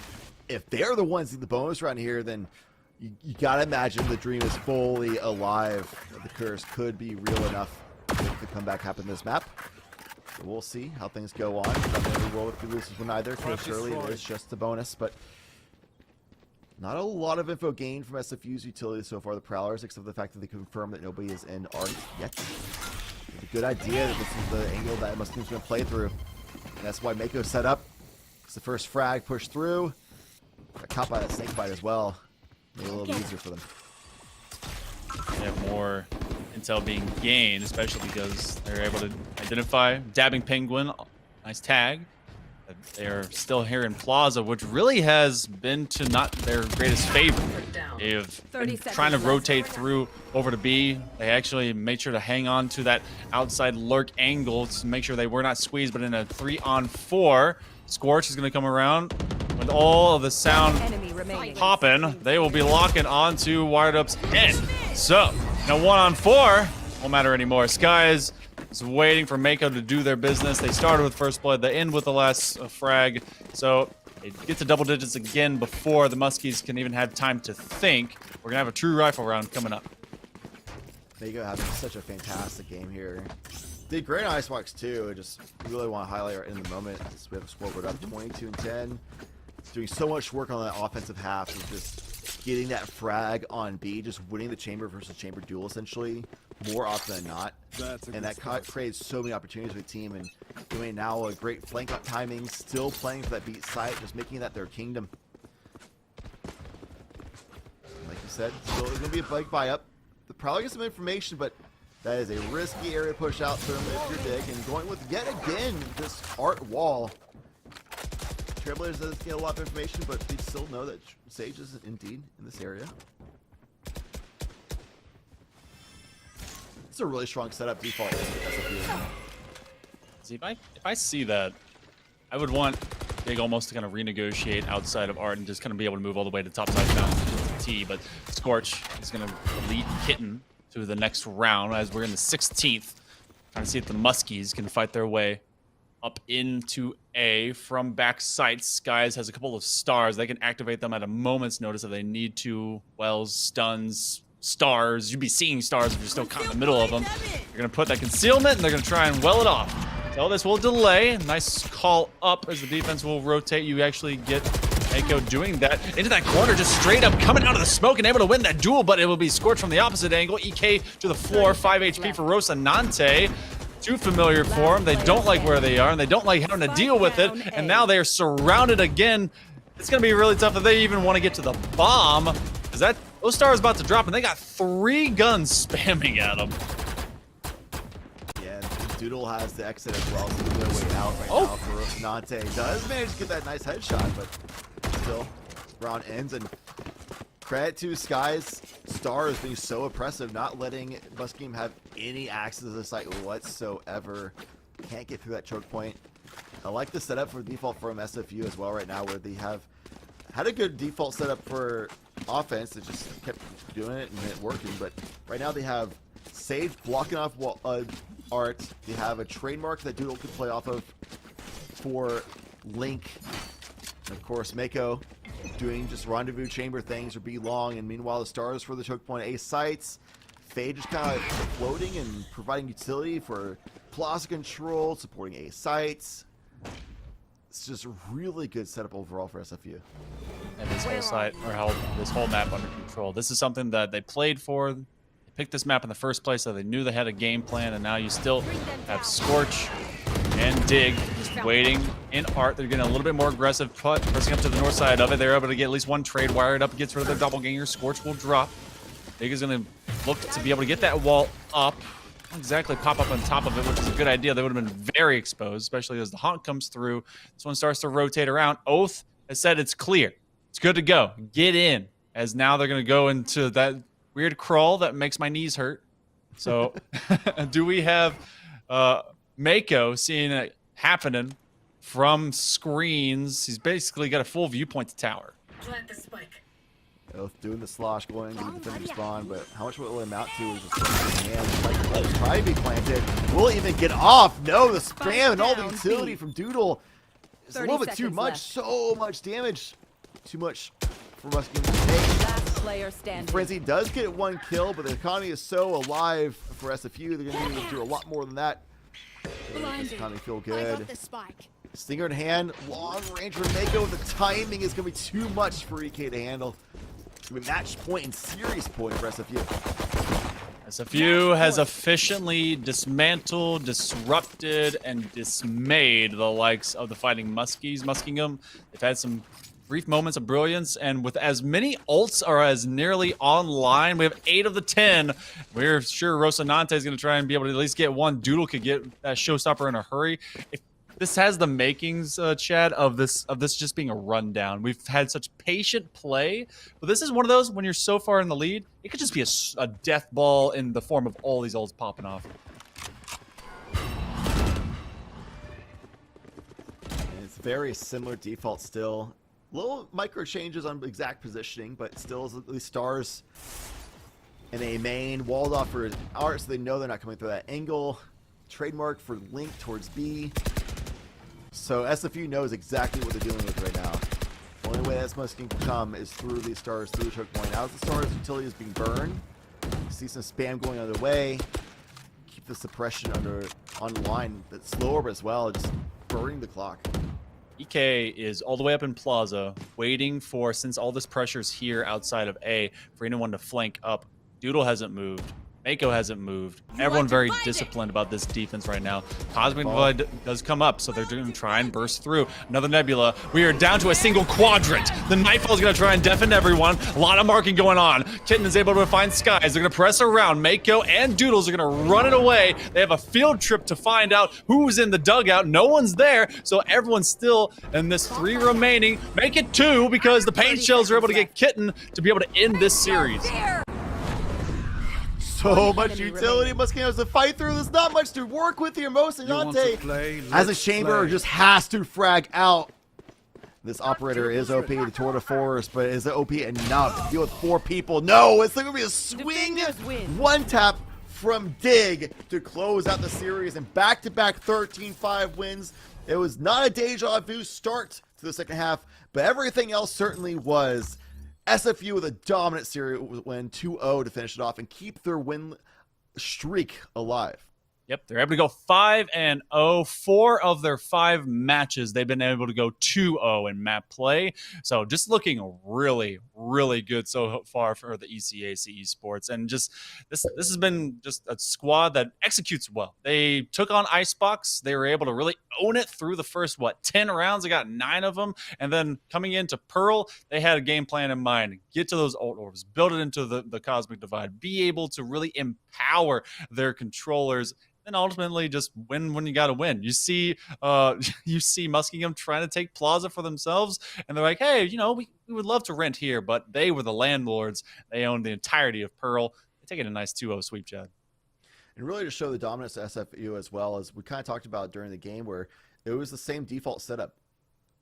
S10: if they're the ones in the bonus round here, then you gotta imagine the dream is fully alive. The curse could be real enough if the comeback happen this map. So we'll see how things go on. I'm gonna roll if we lose this one either, because surely it is just a bonus, but not a lot of info gained from SFU's utility so far, the Prowlers, except for the fact that they confirmed that nobody is in Arc yet. The good idea that this is the angle that Muskingum's going to play through. And that's why Mako set up. It's the first frag pushed through. Got caught by that snake bite as well. Made it a little easier for them.
S9: They have more intel being gained, especially because they're able to identify Dabbing Penguin. Nice tag. They are still here in Plaza, which really has been to not their greatest favor. They've been trying to rotate through over to B. They actually made sure to hang on to that outside lurk angle to make sure they were not squeezed, but in a 3-on-4, Scorch is going to come around with all of the sound popping. They will be locking onto Wired Up's head. So, now 1-on-4 won't matter anymore. Skies is waiting for Mako to do their business. They started with first blood. They end with the last frag. So it gets to double digits again before the Muskies can even have time to think. We're going to have a true rifle round coming up.
S10: Mako having such a fantastic game here. Did great on Icebox too. I just really want to highlight right in the moment. We have a scoreboard up 22-10. Doing so much work on that offensive half of just getting that frag on B, just winning the chamber versus chamber duel essentially more often than not. And that creates so many opportunities for the team, and doing now a great flank up timing, still playing for that beat site, just making that their kingdom. Like you said, still going to be a big buy up. They'll probably get some information, but that is a risky area to push out to them if you're Dig, and going with yet again this art wall. Trailblazers doesn't get a lot of information, but they still know that Sage is indeed in this area. It's a really strong setup default.
S9: See, if I see that, I would want Dig almost to kind of renegotiate outside of Art and just kind of be able to move all the way to top side down to T. But Scorch is going to lead Kitten to the next round as we're in the 16th. Trying to see if the Muskies can fight their way up into A from back sights. Skies has a couple of stars. They can activate them at a moment's notice if they need to. Wells, stuns, stars. You'd be seeing stars if you're still caught in the middle of them. They're going to put that concealment, and they're going to try and well it off. So this will delay. Nice call up as the defense will rotate. You actually get Mako doing that. Into that corner, just straight up coming out of the smoke and able to win that duel, but it will be Scorched from the opposite angle. EK to the floor, 5 HP for Rocinante. Too familiar for them. They don't like where they are, and they don't like having to deal with it. And now they are surrounded again. It's going to be really tough if they even want to get to the bomb, because those stars about to drop, and they got 3 guns spamming at them.
S10: Yeah, Doodle has the exit as well, so they're way out right now for Rocinante. Does manage to get that nice headshot, but still, round ends, and credit to Sky's stars being so oppressive, not letting Muskingum have any access to the site whatsoever. Can't get through that choke point. I like the setup for default from SFU as well right now, where they have had a good default setup for offense. They just kept doing it and it working, but right now they have Sage blocking off Art. They have a trademark that Doodle could play off of for Link. And of course, Mako doing just rendezvous chamber things or be long, and meanwhile the stars for the choke point A sites. Fade just kind of floating and providing utility for Plaza control, supporting A sites. It's just a really good setup overall for SFU.
S9: And this whole site, or how this whole map under control. This is something that they played for. They picked this map in the first place, so they knew they had a game plan, and now you still have Scorch and Dig just waiting in Art. They're getting a little bit more aggressive, pressing up to the north side of it. They're able to get at least one trade wired up, gets rid of their doppelganger. Scorch will drop. Dig is going to look to be able to get that wall up. Not exactly pop up on top of it, which is a good idea. They would have been very exposed, especially as the honk comes through. This one starts to rotate around. Oath has said it's clear. It's good to go. Get in. As now they're going to go into that weird crawl that makes my knees hurt. So do we have Mako seeing it happening from screens? He's basically got a full viewpoint to tower.
S11: Plant the spike.
S10: Oath doing the slosh, going to the defender spawn, but how much will it amount to is just like try to be planted. Will it even get off? No, the spam and all the utility from Doodle is a little bit too much. So much damage. Too much for Muskingum to take.
S11: Last player standing.
S10: Frenzy does get 1 kill, but the economy is so alive for SFU. They're going to need to do a lot more than that. This economy feel good. Stinger in hand, long range for Mako. The timing is going to be too much for EK to handle. It's going to be match point and series point for SFU.
S9: SFU has efficiently dismantled, disrupted, and dismayed the likes of the Fighting Muskingum. They've had some brief moments of brilliance, and with as many ults are as nearly online, we have 8 of the 10. We're sure Rocinante is going to try and be able to at least get one. Doodle could get that showstopper in a hurry. If this has the makings, Chad, of this just being a rundown. We've had such patient play, but this is one of those when you're so far in the lead, it could just be a death ball in the form of all these ults popping off.
S10: And it's very similar default still. Little micro changes on exact positioning, but still at least stars in a main, walled off for art, so they know they're not coming through that angle. Trademark for Link towards B. So SFU knows exactly what they're dealing with right now. The only way that Muskingum can come is through these stars, through the choke point. Now as the stars utility is being burned, see some spam going other way. Keep the suppression on the line. That's slower as well, just burning the clock.
S9: EK is all the way up in Plaza, waiting for, since all this pressure's here outside of A, for anyone to flank up. Doodle hasn't moved. Mako hasn't moved. Everyone very disciplined about this defense right now. Cosmic Divide does come up, so they're going to try and burst through. Another Nebula. We are down to a single quadrant. The Nightfall is going to try and deafen everyone. A lot of marking going on. Kitten is able to find Skies. They're going to press around. Mako and Doodles are going to run it away. They have a field trip to find out who's in the dugout. No one's there, so everyone's still in this 3 remaining. Make it 2 because the paint shells are able to get Kitten to be able to end this series.
S10: So much utility Muskingum has to fight through. There's not much to work with here. Rocinante, as a chamber, just has to frag out. This operator is OP, the tour de force, but is it OP enough to deal with 4 people? No, it's going to be a swing one tap from Dig to close out the series, and back-to-back 13-5 wins. It was not a deja vu start to the second half, but everything else certainly was. SFU with a dominant series win, 2-0 to finish it off and keep their win streak alive.
S9: Yep, they're able to go 5-0. 4 of their 5 matches, they've been able to go 2-0 in map play. So just looking really, really good so far for the ECAC Esports. And just this has been just a squad that executes well. They took on Icebox. They were able to really own it through the first, 10 rounds. They got 9 of them. And then coming into Pearl, they had a game plan in mind. Get to those ult orbs, build it into the Cosmic Divide, be able to really empower their controllers, and ultimately just win when you got to win. You see Muskingum trying to take Plaza for themselves, and they're like, hey, we would love to rent here, but they were the landlords. They owned the entirety of Pearl. They take it a nice 2-0 sweep, Chad.
S10: And really to show the dominance of SFU as well, as we kind of talked about during the game, where it was the same default setup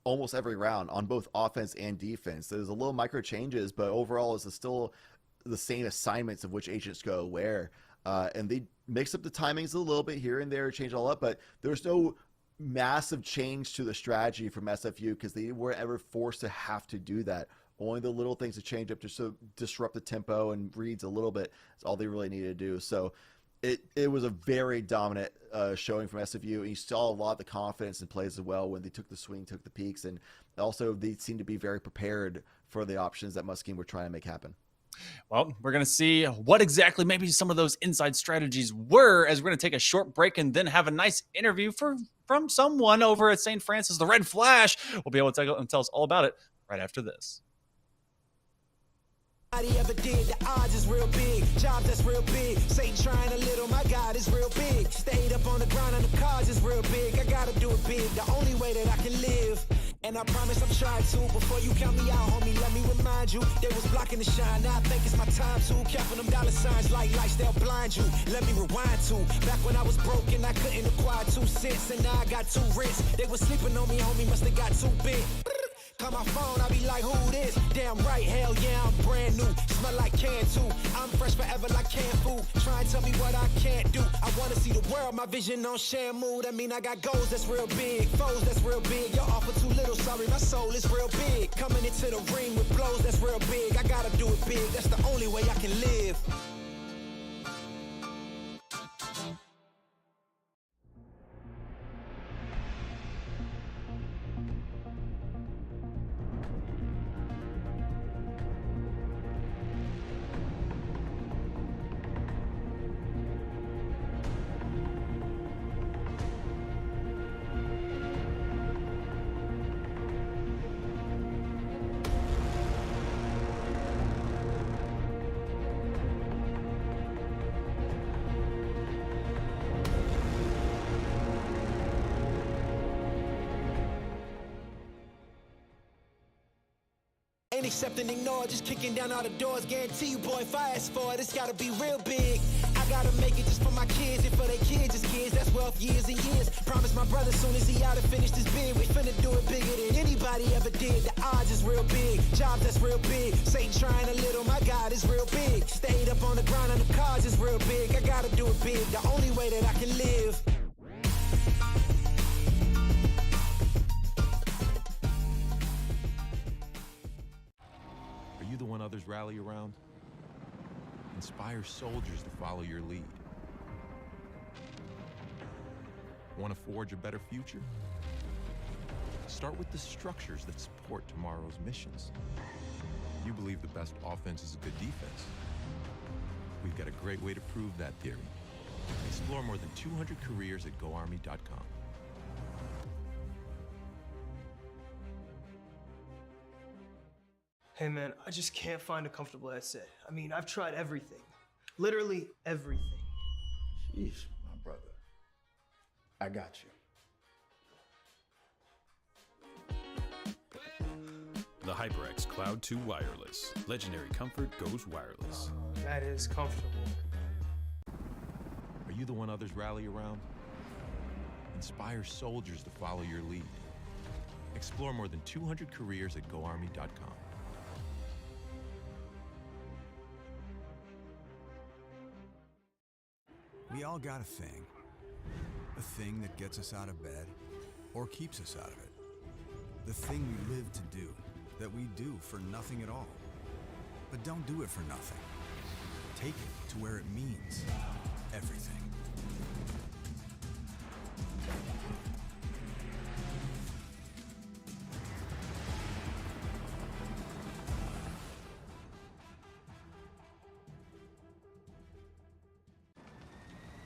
S10: almost every round on both offense and defense. There's a little micro changes, but overall it's still the same assignments of which agents go where. And they mix up the timings a little bit here and there, change it all up, but there's no massive change to the strategy from SFU because they weren't ever forced to have to do that. Only the little things to change up just to disrupt the tempo and reads a little bit is all they really needed to do. So it was a very dominant showing from SFU, and you saw a lot of the confidence in plays as well when they took the swing, took the peaks, and also they seemed to be very prepared for the options that Muskingum were trying to make happen.
S9: Well, we're going to see what exactly maybe some of those inside strategies were, as we're going to take a short break and then have a nice interview from someone over at St. Francis, the Red Flash. We'll be able to tell us all about it right after this.
S6: Nobody ever did, the odds is real big, jobs that's real big, Satan trying a little, my God is real big, stayed up on the grind on the cars is real big, I gotta do it big, the only way that I can live, and I promise I'm trying to, before you count me out, homie, let me remind you, they was blocking the shine, now I think it's my time to, counting them dollar signs like lights, they'll blind you, let me rewind to, back when I was broke and I couldn't acquire 2 cents, and now I got 2 rents, they was sleeping on me, homie, must have got too big. Call my phone, I be like, who this? Damn right, hell yeah, I'm brand new. Smell like can too. I'm fresh forever like canned food. Try and tell me what I can't do. I wanna see the world, my vision on Shamu. That mean I got goals that's real big, foes that's real big. Y'all offer too little, sorry, my soul is real big. Coming into the ring with blows that's real big. I gotta do it big, that's the only way I can live. can't accept and ignore. Just kicking down all the doors. Guarantee you, boy, if I ask for it, it's gotta be real big. I gotta make it just for my kids and for their kids' kids. That's wealth years and years. Promise my brother soon as he out and finish this bid, we finna do it bigger than anybody ever did. The odds is real big. Jobs that's real big. Satan trying a little, my God is real big. Stayed up on the ground on the cars is real big. I gotta do it big. The only way that I can live.
S8: Are you the one others rally around? Inspire soldiers to follow your lead. Want to forge a better future? Start with the structures that support tomorrow's missions. You believe the best offense is a good defense. We've got a great way to prove that theory. Explore more than 200 careers at GoArmy.com.
S12: Hey man, I just can't find a comfortable headset. I mean, I've tried everything. Literally everything.
S13: Sheesh, my brother. I got you.
S5: The HyperX Cloud 2 Wireless. Legendary comfort goes wireless.
S12: That is comfortable.
S8: Are you the one others rally around? Inspire soldiers to follow your lead. Explore more than 200 careers at GoArmy.com.
S1: We all got a thing that gets us out of bed or keeps us out of it. The thing we live to do, that we do for nothing at all. But don't do it for nothing. Take it to where it means everything.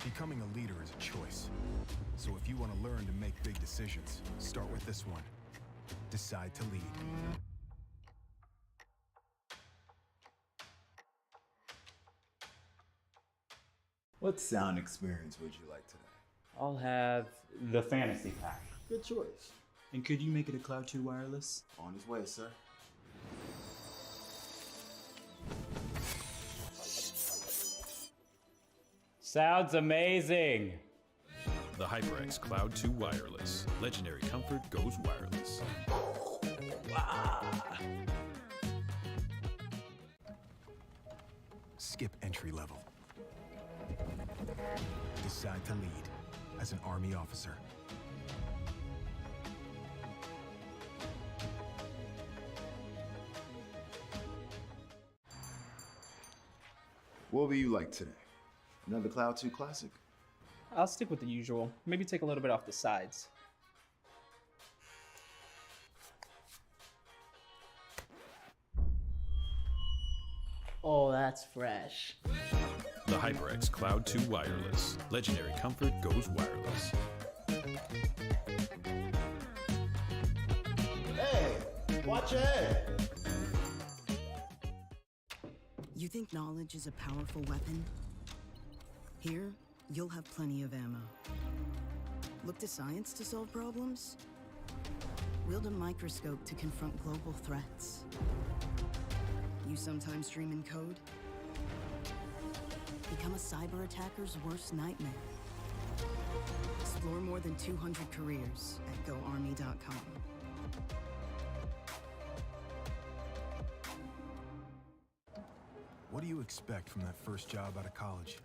S1: Becoming a leader is a choice. So if you want to learn to make big decisions, start with this one. Decide to lead.
S2: What sound experience would you like today?
S3: I'll have the fantasy pack.
S2: Good choice.
S14: And could you make it a Cloud 2 wireless?
S2: On his way, sir.
S3: Sounds amazing.
S5: The HyperX Cloud 2 Wireless. Legendary comfort goes wireless.
S1: Skip entry level. Decide to lead as an Army officer.
S2: What will you like today? Another Cloud 2 classic?
S3: I'll stick with the usual. Maybe take a little bit off the sides.
S4: Oh, that's fresh.
S5: The HyperX Cloud 2 Wireless. Legendary comfort goes wireless.
S10: Hey, watch your head.
S7: You think knowledge is a powerful weapon? Here, you'll have plenty of ammo. Look to science to solve problems? Wield a microscope to confront global threats. You sometimes dream in code? Become a cyber attacker's worst nightmare. Explore more than 200 careers at GoArmy.com.
S1: What do you expect from that first job out of college?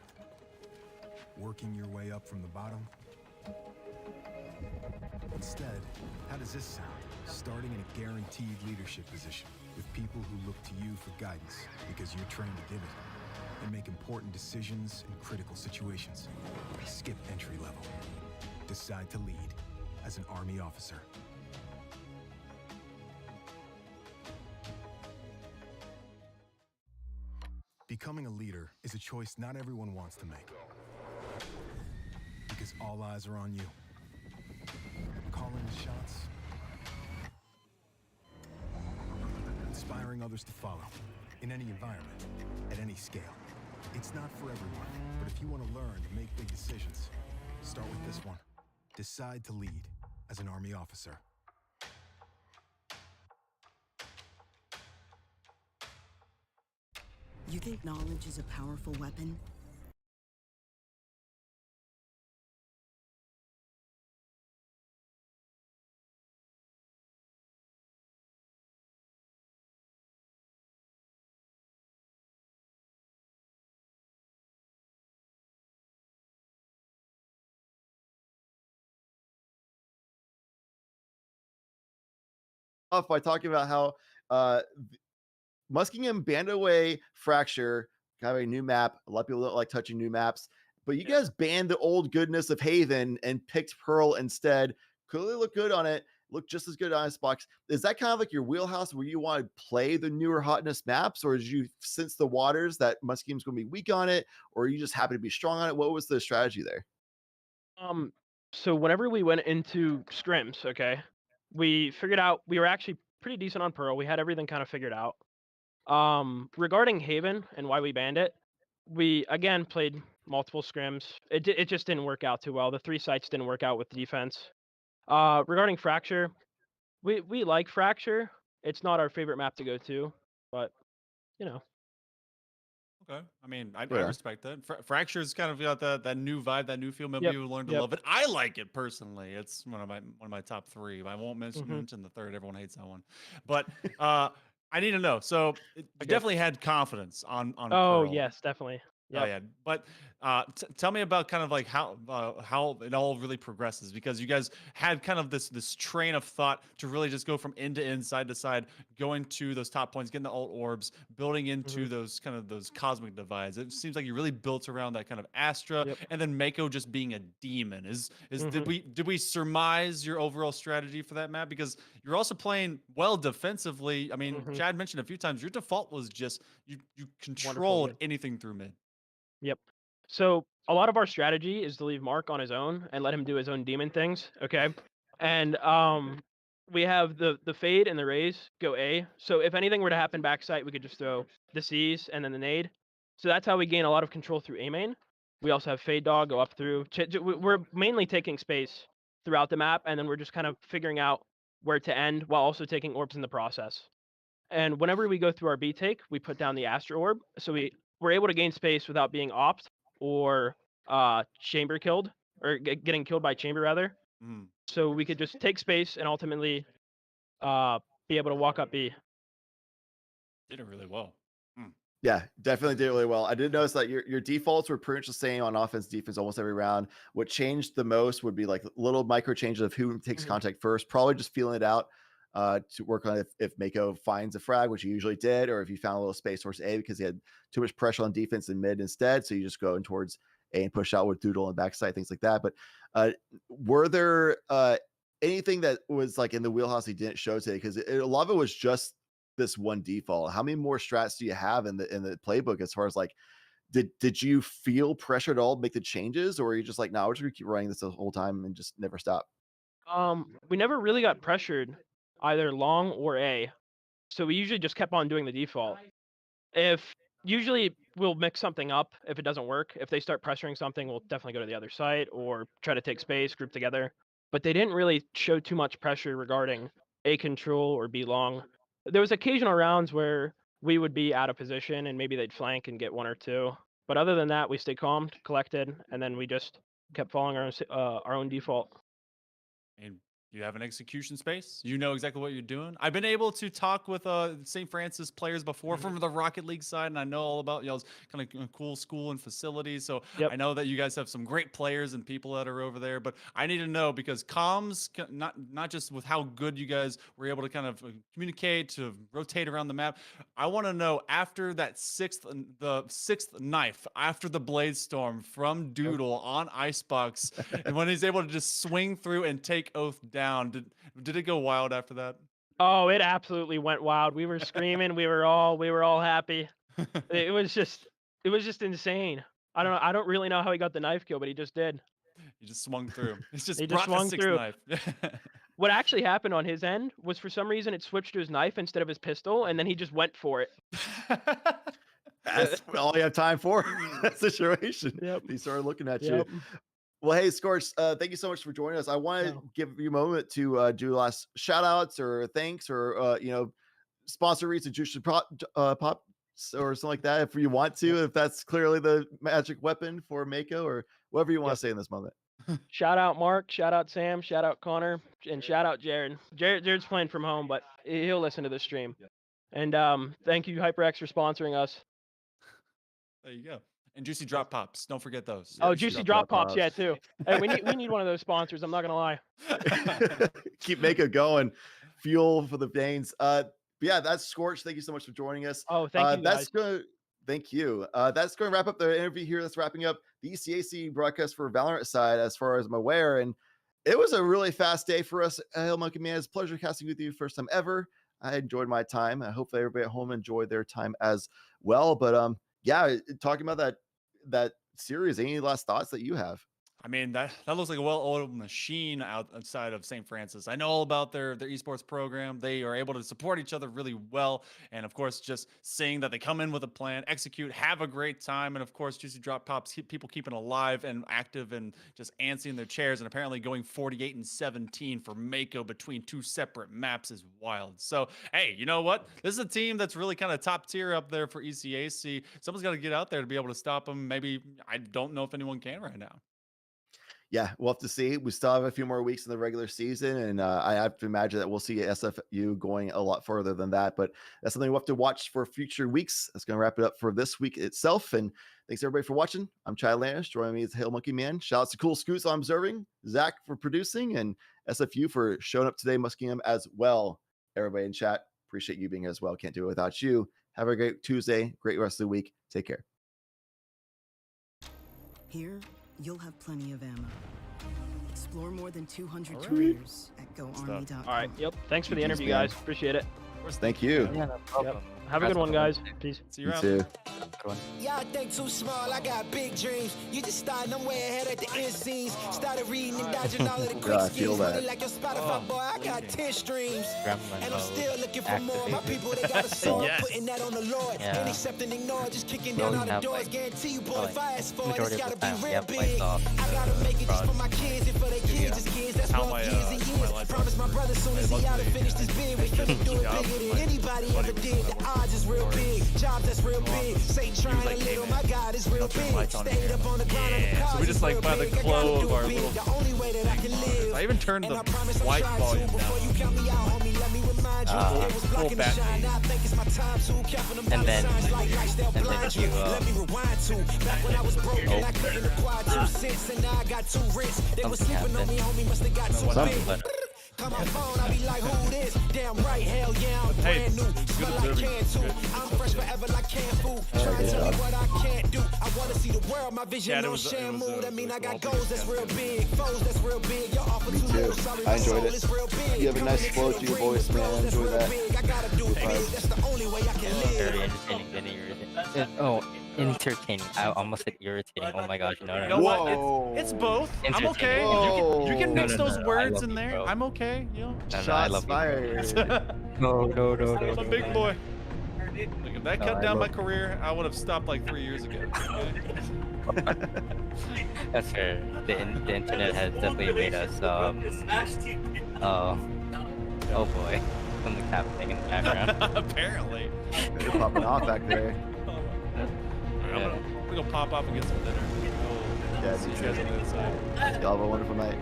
S1: Working your way up from the bottom? Instead, how does this sound? Starting in a guaranteed leadership position with people who look to you for guidance because you're trained to give it and make important decisions in critical situations. Skip entry level. Decide to lead as an Army officer. Becoming a leader is a choice not everyone wants to make. Because all eyes are on you. Calling the shots. Inspiring others to follow. In any environment. At any scale. It's not for everyone. But if you want to learn to make big decisions, start with this one. Decide to lead as an Army officer.
S7: think knowledge is a powerful weapon?
S10: Off by talking about how Muskingum banned away Fracture, kind of a new map. A lot of people don't like touching new maps, but you guys banned the old goodness of Haven and picked Pearl instead. Clearly look good on it. Look just as good on Icebox. Is that kind of like your wheelhouse where you want to play the newer hotness maps, or did you sense the waters that Muskingum's going to be weak on it, or are you just happy to be strong on it? What was the strategy there?
S15: So whenever we went into scrims, okay, we figured out we were actually pretty decent on Pearl. We had everything kind of figured out. Regarding Haven and why we banned it, we again played multiple scrims. It just didn't work out too well. The 3 sites didn't work out with the defense. Regarding Fracture, we like Fracture. It's not our favorite map to go to, but you know.
S9: Okay. I mean, I
S10: Yeah.
S9: respect that. Fracture's kind of got that new vibe, that new feel. Maybe
S15: Yep,
S9: you learn to
S15: yep.
S9: love it. I like it personally. It's one of my top 3. I won't
S15: Mhm.
S9: mention the third. Everyone hates that one. But I need to know. So you
S15: Okay.
S9: definitely had confidence on
S15: Oh
S9: Pearl.
S15: yes, definitely.
S9: Oh
S15: Yep.
S9: yeah, but tell me about kind of like how it all really progresses, because you guys had kind of this train of thought to really just go from end to end, side to side, going to those top points, getting the alt orbs, building into those kind of those cosmic divides. It seems like you really built around that kind of Astra,
S15: Yep.
S9: and then Mako just being a demon. Did
S15: Mhm.
S9: we surmise your overall strategy for that map? Because you're also playing well defensively. I mean,
S15: Mhm.
S9: Chad mentioned a few times your default was just you
S15: Wonderful
S9: controlled
S15: mid.
S9: anything through mid.
S15: Yep. So a lot of our strategy is to leave Mark on his own and let him do his own demon things. Okay. And we have the fade and the raise go A. So if anything were to happen backside, we could just throw the C's and then the nade. So that's how we gain a lot of control through A main. We also have fade dog go up through. We're mainly taking space throughout the map, and then we're just kind of figuring out where to end while also taking orbs in the process. And whenever we go through our B take, we put down the Astro Orb, so we're able to gain space without being opt or chamber killed, or getting killed by chamber rather.
S9: Mm.
S15: So we could just take space and ultimately be able to walk up B.
S9: Did it really well.
S10: Yeah, definitely did really well. I did notice that your defaults were pretty much the same on offense, defense almost every round. What changed the most would be like little micro changes of who takes contact first, probably just feeling it out to work on if Mako finds a frag, which he usually did, or if you found a little space towards A because he had too much pressure on defense and mid instead. So you just go in towards A and push out with Doodle and backside, things like that. But were there anything that was like in the wheelhouse he didn't show today? Because a lot of it was just this one default. How many more strats do you have in the playbook as far as like did you feel pressure at all to make the changes, or are you just like, no, we're just gonna keep running this the whole time and just never stop?
S15: We never really got pressured either long or A, so we usually just kept on doing the default. If usually we'll mix something up if it doesn't work. If they start pressuring something, we'll definitely go to the other site or try to take space, group together. But they didn't really show too much pressure regarding A control or B long. There was occasional rounds where we would be out of position and maybe they'd flank and get 1 or 2. But other than that, we stayed calm, collected, and then we just kept following our own default.
S9: And you have an execution space. You know exactly what you're doing. I've been able to talk with St. Francis players before from the Rocket League side, and I know all about y'all's kind of cool school and facilities. So I know that you guys have some great players and people that are over there. But I need to know, because comms, not just with how good you guys were able to kind of communicate, to rotate around the map. I want to know, after that the sixth knife, after the blade storm from Doodle on Icebox, and when he's able to just swing through and take Oath down, did it go wild after that?
S15: Oh, it absolutely went wild. We were screaming. we were all happy. It was just insane. I don't really know how he got the knife kill, but he just did.
S9: He just swung through. It's just
S15: He
S9: brought
S15: just swung
S9: the 6th
S15: through.
S9: knife.
S15: What actually happened on his end was, for some reason, it switched to his knife instead of his pistol, and then he just went for it.
S10: That's all you have time for. That situation.
S15: Yep.
S10: He started looking at
S15: Yep.
S10: you. Well, hey, Scorch, thank you so much for joining us. I want to give you a moment to do last shout outs or thanks or, sponsor reads that you should pop or something like that if you want to, if that's clearly the magic weapon for Mako, or whatever you want to say in this moment.
S15: Shout out Mark, shout out Sam, shout out Connor, and shout out Jared. Jared's playing from home, but he'll listen to the stream. And thank you HyperX for sponsoring us.
S9: There you go. And Juicy Drop Pops. Don't forget those.
S15: Oh, Juicy Drop Pops, yeah, too. Hey, we need one of those sponsors. I'm not gonna lie.
S10: Keep Mako going. Fuel for the veins. But yeah, that's Scorch. Thank you so much for joining us.
S15: Oh, thank you,
S10: That's
S15: guys.
S10: gonna thank you. That's going to wrap up the interview here. That's wrapping up the ECAC broadcast for Valorant side, as far as I'm aware. And it was a really fast day for us. Hail Monkey Man, it's a pleasure casting with you first time ever. I enjoyed my time. I hope that everybody at home enjoyed their time as well. But yeah, talking about that series, any last thoughts that you have?
S9: I mean, that looks like a well-oiled machine outside of St. Francis. I know all about their esports program. They are able to support each other really well. And of course, just seeing that they come in with a plan, execute, have a great time. And of course, Juicy Drop Pops, people keeping alive and active and just antsy in their chairs. And apparently going 48-17 for Mako between two separate maps is wild. So, hey, you know what? This is a team that's really kind of top tier up there for ECAC. Someone's got to get out there to be able to stop them. Maybe, I don't know if anyone can right now.
S10: Yeah, we'll have to see. We still have a few more weeks in the regular season, and I have to imagine that we'll see SFU going a lot further than that. But that's something we'll have to watch for future weeks. That's going to wrap it up for this week itself. And thanks everybody for watching. I'm Chad Lannish. Joining me is Hail Monkey Man. Shout out to Cool Scoots on observing, Zach for producing, and SFU for showing up today, Muskingum as well. Everybody in chat, appreciate you being here as well. Can't do it without you. Have a great Tuesday, great rest of the week. Take care.
S7: Here, you'll have plenty of ammo. Explore more than 200 careers at GoArmy.com.
S15: All right. Yep. Thanks for the interview, guys. Appreciate it.
S10: Thank you.
S15: Yeah, no problem. Yep. Have a good one, guys. Peace.
S9: See you around.
S10: Too.
S6: Y'all think too small, I got big dreams. You just starting, I'm way ahead at the end scenes. Started reading and dodging all of the quick schemes. Money like your Spotify, boy, I got 10 streams. And I'm still looking for more. My people, they got a soul, putting that on the Lord. Ain't accept and ignore, just kicking down all the doors. Guarantee you, boy, if I ask for it, it's gotta be real big. I gotta make it just for my kids and for their kids, just kids. That's what years and years. Promise my brother soon as he out to finish this bid, we finna do it bigger than anybody ever did. The odds is real big, jobs that's real big. Say trying a little, my God is real big. Stayed up on the ground and the cars.
S9: So we just like by the glow of our little.
S6: The only way that I can live.
S9: I even turned the white volume down.
S6: Before you count me out, homie, let me remind you. It was blocking the shine. Now I think it's my time to cap on them dollar signs like lifestyle blind you. Let me rewind to back when I was broke and I couldn't acquire 2 cents, and now I got 2 rents. They was sleeping on me, homie, must have got too big. Come on phone, I be like, who this? Damn right, hell yeah, I'm brand new. Smell like can too. I'm fresh forever like canned food. Try to tell me what I can't do. I wanna see the world, my vision on shamu. That mean I got goals that's real big, foes that's real big. Your offer too little, sorry,
S10: I enjoyed
S6: it. Real big.
S10: You have a nice flow to your voice, man. Enjoy that.
S6: I gotta do it big. That's the only way I can live.
S16: Very entertaining. Entertaining. I almost said irritating. Oh my gosh, no.
S9: You know what? It's both. I'm okay. You can mix those words in there. I'm okay. You know.
S10: Shots fired.
S16: No.
S9: I'm a big boy. Look, if that cut down my career, I would have stopped like 3 years ago.
S16: That's fair. The internet has definitely made us. Oh boy, something's happening in the background.
S9: Apparently.
S10: You're popping off back there.
S9: I'm gonna pop up and get some dinner.
S10: Yeah,
S9: See you guys on the other side.
S10: Y'all have a wonderful night.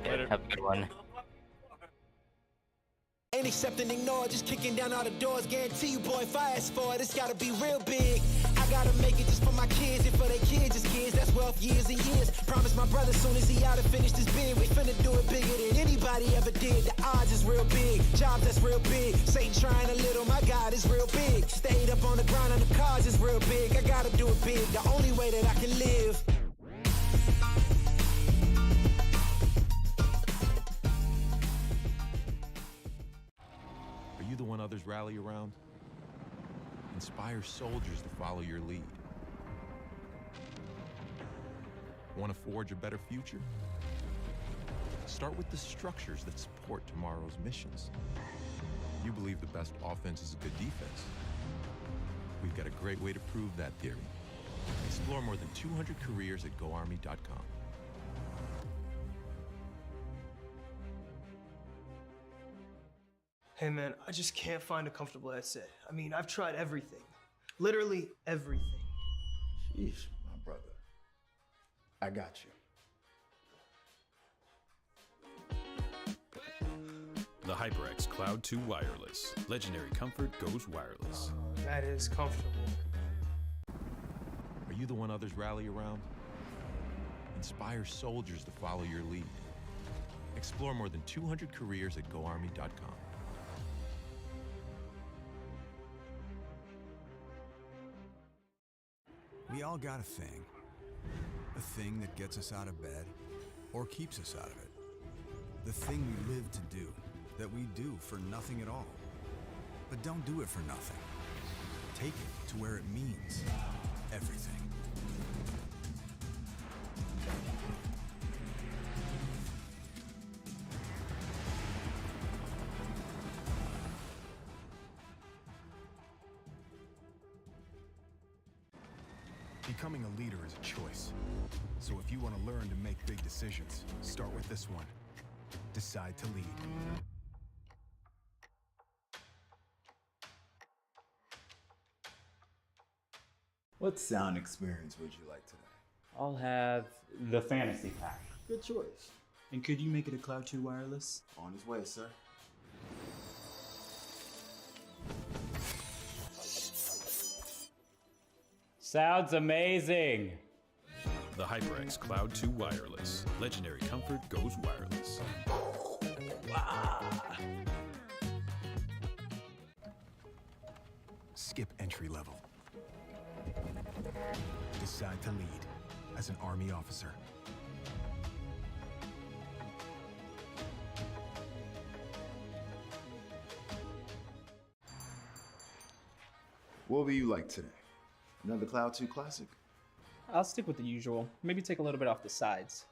S16: Later. Have a good one.
S6: Ain't accept and ignore, just kicking down all the doors. Guarantee you, boy, if I ask for it, it's gotta be real big. I gotta make it just for my kids and for their kids, just kids. That's wealth years and years. Promise my brother soon as he out to finish this bid, we finna do it bigger than anybody ever did. The odds is real big, jobs that's real big. Say trying a little, my God is real big. Stayed up on the ground and the cars is real big. I gotta do it big, the only way that I can live.
S8: Are you the one others rally around? Inspire soldiers to follow your lead. Want to forge a better future? Start with the structures that support tomorrow's missions. You believe the best offense is a good defense. We've got a great way to prove that theory. Explore more than 200 careers at GoArmy.com.
S12: Hey man, I just can't find a comfortable headset. I mean, I've tried everything. Literally everything.
S13: Sheesh, my brother. I got you.
S5: The HyperX Cloud 2 Wireless. Legendary comfort goes wireless.
S12: That is comfortable.
S8: Are you the one others rally around? Inspire soldiers to follow your lead. Explore more than 200 careers at GoArmy.com.
S1: We all got a thing that gets us out of bed or keeps us out of it. The thing we live to do, that we do for nothing at all. But don't do it for nothing. Take it to where it means everything. Becoming a leader is a choice. So if you want to learn to make big decisions, start with this one. Decide to lead.
S2: What sound experience would you like today?
S14: I'll have the fantasy pack.
S2: Good choice.
S14: And could you make it a Cloud 2 wireless?
S2: On his way, sir.
S14: Sounds amazing.
S5: The HyperX Cloud 2 Wireless. Legendary comfort goes wireless.
S1: Skip entry level. Decide to lead as an Army officer.
S2: What will you like today? Another Cloud 2 classic?
S3: I'll stick with the usual. Maybe take a little bit off the sides.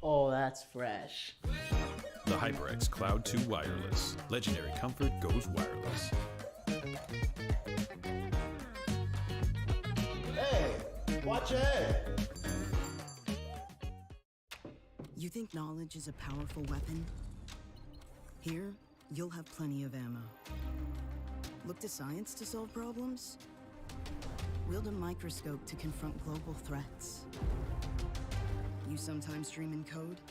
S4: Oh, that's fresh.
S5: The HyperX Cloud 2 Wireless. Legendary comfort goes wireless.
S10: Hey, watch your head.
S7: You think knowledge is a powerful weapon? Here, you'll have plenty of ammo. Look to science to solve problems? Wield a microscope to confront global threats. You sometimes dream in code?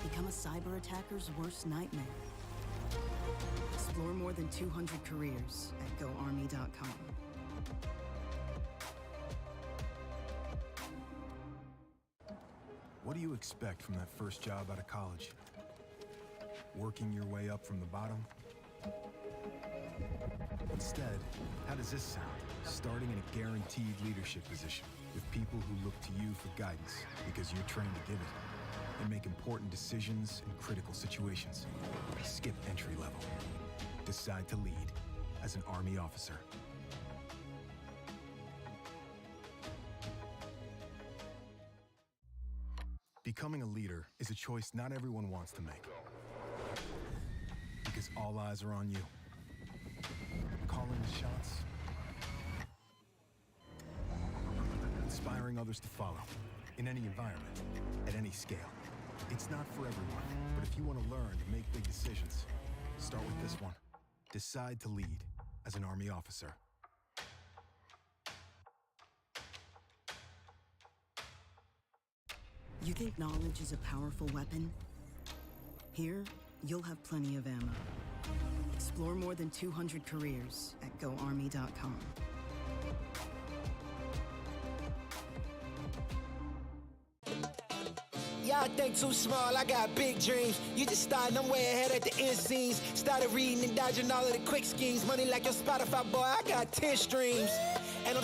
S7: Become a cyber attacker's worst nightmare. Explore more than 200 careers at GoArmy.com.
S1: What do you expect from that first job out of college? Working your way up from the bottom? Instead, how does this sound? Starting in a guaranteed leadership position with people who look to you for guidance because you're trained to give it and make important decisions in critical situations. Skip entry level. Decide to lead as an Army officer. Becoming a leader is a choice not everyone wants to make. Because all eyes are on you. Calling the shots. Inspiring others to follow. In any environment, at any scale. It's not for everyone, but if you want to learn to make big decisions, start with this one. Decide to lead as an Army officer.
S7: You think knowledge is a powerful weapon? Here, you'll have plenty of ammo. Explore more than 200 careers at GoArmy.com.
S6: Y'all think too small, I got big dreams. You just starting, I'm way ahead at the end scenes. Started reading and dodging all of the quick schemes. Money like your Spotify, boy, I got 10 streams. And I'm